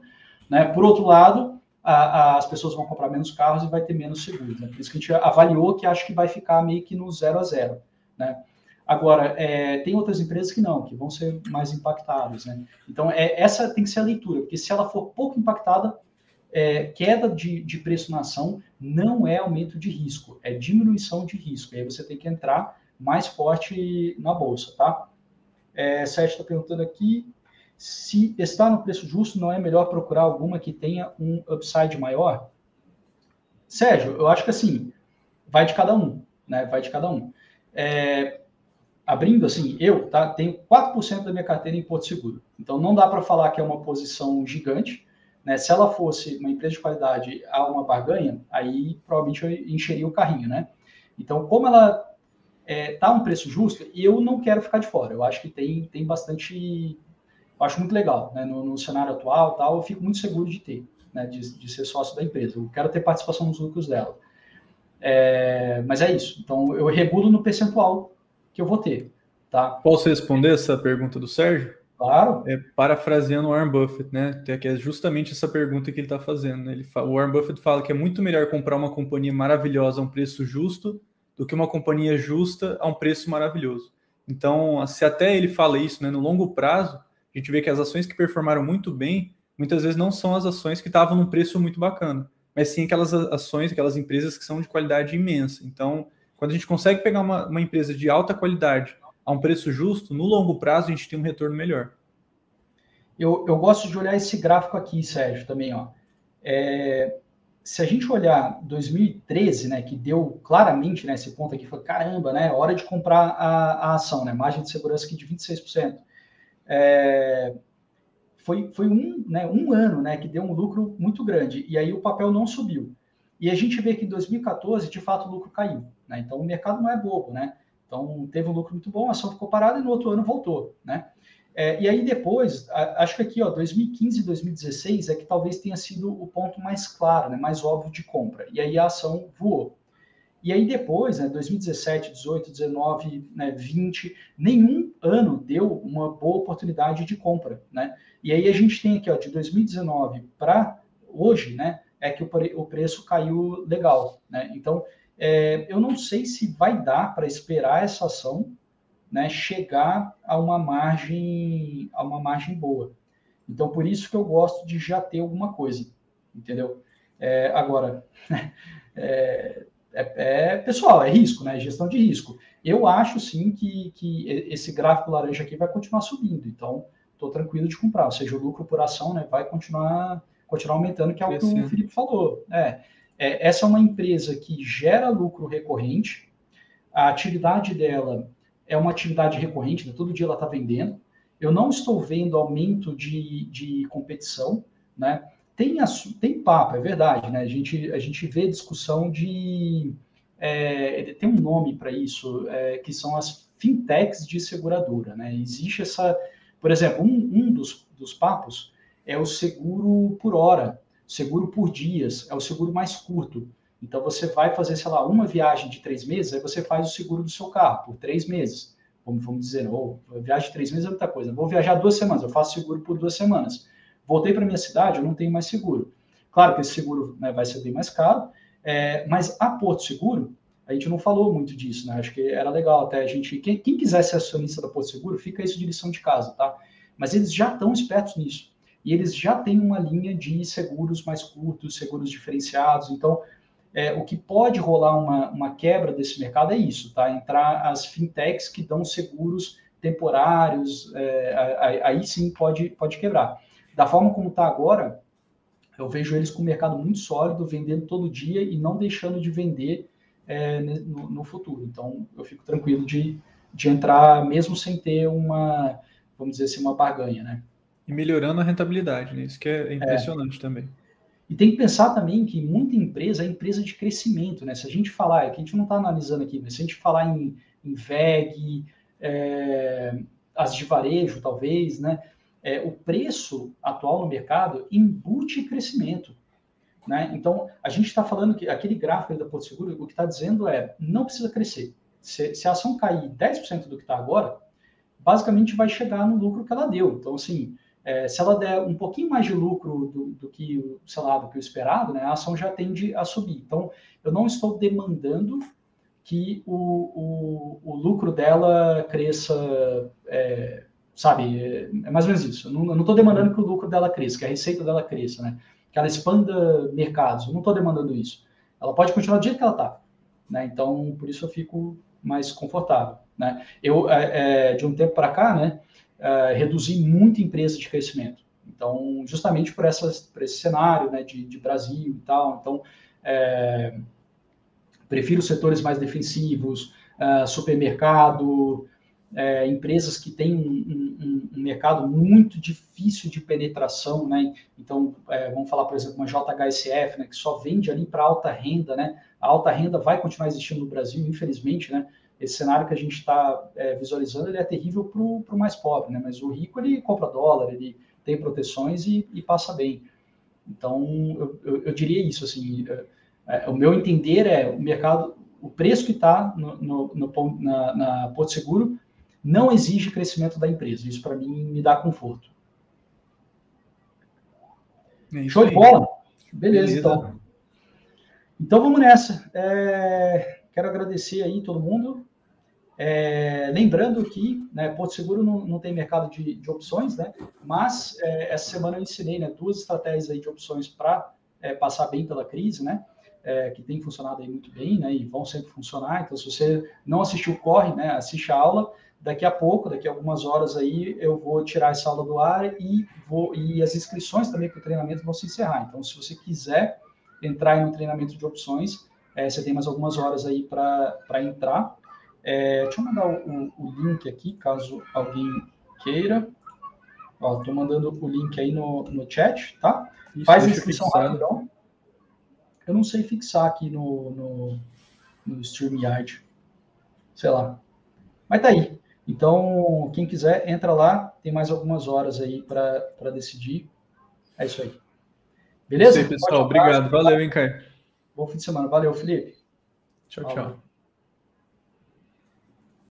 né? Por outro lado, as pessoas vão comprar menos carros e vai ter menos seguros, né? Por isso que a gente avaliou que acho que vai ficar meio que no 0 a 0, né? Agora, tem outras empresas que não, que vão ser mais impactadas, né? Então, essa tem que ser a leitura, porque se ela for pouco impactada, queda de preço na ação não é aumento de risco, é diminuição de risco. E aí você tem que entrar mais forte na bolsa, tá? Sérgio está perguntando aqui se está no preço justo, não é melhor procurar alguma que tenha um upside maior? Sérgio, eu acho que assim, vai de cada um, né? Vai de cada um. Abrindo assim, eu tenho 4% da minha carteira em Porto Seguro. Então não dá para falar que é uma posição gigante, né? Se ela fosse uma empresa de qualidade a uma barganha, aí provavelmente eu encheria o carrinho, né? Então, como ela está um preço justo, eu não quero ficar de fora. Eu acho que tem bastante... Eu acho muito legal, né? No cenário atual, tal, eu fico muito seguro de ter, né? De ser sócio da empresa. Eu quero ter participação nos lucros dela. Mas é isso. Então, eu regulo no percentual que eu vou ter, tá? Posso responder essa pergunta do Sérgio? Claro. Parafraseando o Warren Buffett, né? Que é justamente essa pergunta que ele está fazendo. Né? O Warren Buffett fala que é muito melhor comprar uma companhia maravilhosa a um preço justo do que uma companhia justa a um preço maravilhoso. Então, se até ele fala isso, né, no longo prazo, a gente vê que as ações que performaram muito bem, muitas vezes não são as ações que estavam num preço muito bacana, mas sim aquelas ações, aquelas empresas que são de qualidade imensa. Então, quando a gente consegue pegar uma empresa de alta qualidade a um preço justo, no longo prazo a gente tem um retorno melhor. Eu gosto de olhar esse gráfico aqui, Sérgio, também, ó. Se a gente olhar 2013, né, que deu claramente, né, esse ponto aqui, foi caramba, né, hora de comprar a ação, né, margem de segurança aqui de 26%. Foi um ano, né, que deu um lucro muito grande, e aí o papel não subiu. E a gente vê que em 2014, de fato, o lucro caiu, né, então o mercado não é bobo, né, então teve um lucro muito bom, a ação ficou parada e no outro ano voltou, né. E aí depois, acho que aqui, ó, 2015 e 2016 é que talvez tenha sido o ponto mais claro, né, mais óbvio de compra. E aí a ação voou. E aí depois, né, 2017, 18, 19, né, 20, nenhum ano deu uma boa oportunidade de compra, né? E aí a gente tem aqui, ó, de 2019 para hoje, né, é que o preço caiu legal, né? Então, eu não sei se vai dar para esperar essa ação, né, chegar a uma margem boa. Então, por isso que eu gosto de já ter alguma coisa, entendeu? Agora, pessoal, é risco, né? Gestão de risco. Eu acho sim que esse gráfico laranja aqui vai continuar subindo, então estou tranquilo de comprar, ou seja, o lucro por ação, né, vai continuar aumentando, que é o que o Felipe falou. Essa é uma empresa que gera lucro recorrente, a atividade dela é uma atividade recorrente, né? Todo dia ela está vendendo. Eu não estou vendo aumento de competição, né? Tem papo, é verdade, né? A gente vê discussão de... tem um nome para isso, que são as fintechs de seguradora, né? Existe essa... Por exemplo, um dos papos é o seguro por hora, seguro por dias, é o seguro mais curto. Então, você vai fazer, sei lá, uma viagem de 3 meses, aí você faz o seguro do seu carro por 3 meses, vamos dizer, ou viagem de 3 meses é muita coisa. Vou viajar 2 semanas, eu faço seguro por 2 semanas. Voltei para minha cidade, eu não tenho mais seguro. Claro que esse seguro, né, vai ser bem mais caro, mas a Porto Seguro, a gente não falou muito disso, né? Acho que era legal até a gente... Quem quiser ser acionista da Porto Seguro, fica isso de lição de casa, tá? Mas eles já estão espertos nisso. E eles já têm uma linha de seguros mais curtos, seguros diferenciados. Então, o que pode rolar uma quebra desse mercado é isso, tá? Entrar as fintechs que dão seguros temporários, aí sim pode quebrar. Da forma como está agora, eu vejo eles com um mercado muito sólido, vendendo todo dia e não deixando de vender no futuro. Então, eu fico tranquilo de entrar, mesmo sem ter vamos dizer assim, uma barganha, né? E melhorando a rentabilidade, né? Isso que é impressionante também. E tem que pensar também que muita empresa é empresa de crescimento, né? Se a gente falar, que a gente não está analisando aqui, mas se a gente falar em VEG, as de varejo, talvez, né? O preço atual no mercado embute crescimento, né? Então, a gente está falando que aquele gráfico da Porto Seguro, o que está dizendo não precisa crescer. Se a ação cair 10% do que está agora, basicamente vai chegar no lucro que ela deu. Então, assim, se ela der um pouquinho mais de lucro do que, sei lá, do que o esperado, né, a ação já tende a subir. Então, eu não estou demandando que o lucro dela cresça, sabe? É mais ou menos isso. Eu não estou demandando que o lucro dela cresça, que a receita dela cresça, né? Que ela expanda mercados. Eu não estou demandando isso. Ela pode continuar do jeito que ela está, né? Então, por isso eu fico mais confortável, né? Eu, de um tempo para cá, né, reduzi muito empresa de crescimento. Então, justamente por esse cenário, né, de Brasil e tal. Então, prefiro setores mais defensivos, supermercado, empresas que têm um mercado muito difícil de penetração, né? Então, vamos falar, por exemplo, uma JHSF, né, que só vende ali para alta renda, né? A alta renda vai continuar existindo no Brasil, infelizmente, né? Esse cenário que a gente está visualizando, ele é terrível para o mais pobre, né? Mas o rico, ele compra dólar, ele tem proteções e passa bem. Então, eu diria isso, assim, o meu entender o mercado, o preço que está na Porto Seguro não exige crescimento da empresa. Isso, para mim, me dá conforto. Show de bola? Beleza, então. Então, vamos nessa. Quero agradecer aí todo mundo. Lembrando que, né, Porto Seguro não tem mercado de opções, né? Mas essa semana eu ensinei, né, 2 estratégias aí de opções para passar bem pela crise, né? Que tem funcionado aí muito bem, né? E vão sempre funcionar. Então, se você não assistiu, corre, né? Assiste a aula. Daqui a pouco, daqui a algumas horas aí, eu vou tirar essa aula do ar e as inscrições também para o treinamento vão se encerrar. Então, se você quiser entrar aí no treinamento de opções, você tem mais algumas horas aí para entrar. Deixa eu mandar o link aqui, caso alguém queira. Estou mandando o link aí no chat, tá? Isso, faz a inscrição rapidão. Eu não sei fixar aqui no StreamYard. Sei lá. Mas tá aí. Então, quem quiser, entra lá. Tem mais algumas horas aí para decidir. É isso aí. Beleza? Isso aí, pessoal. Obrigado. Valeu, hein, Caio? Bom fim de semana. Valeu, Felipe. Tchau, tchau.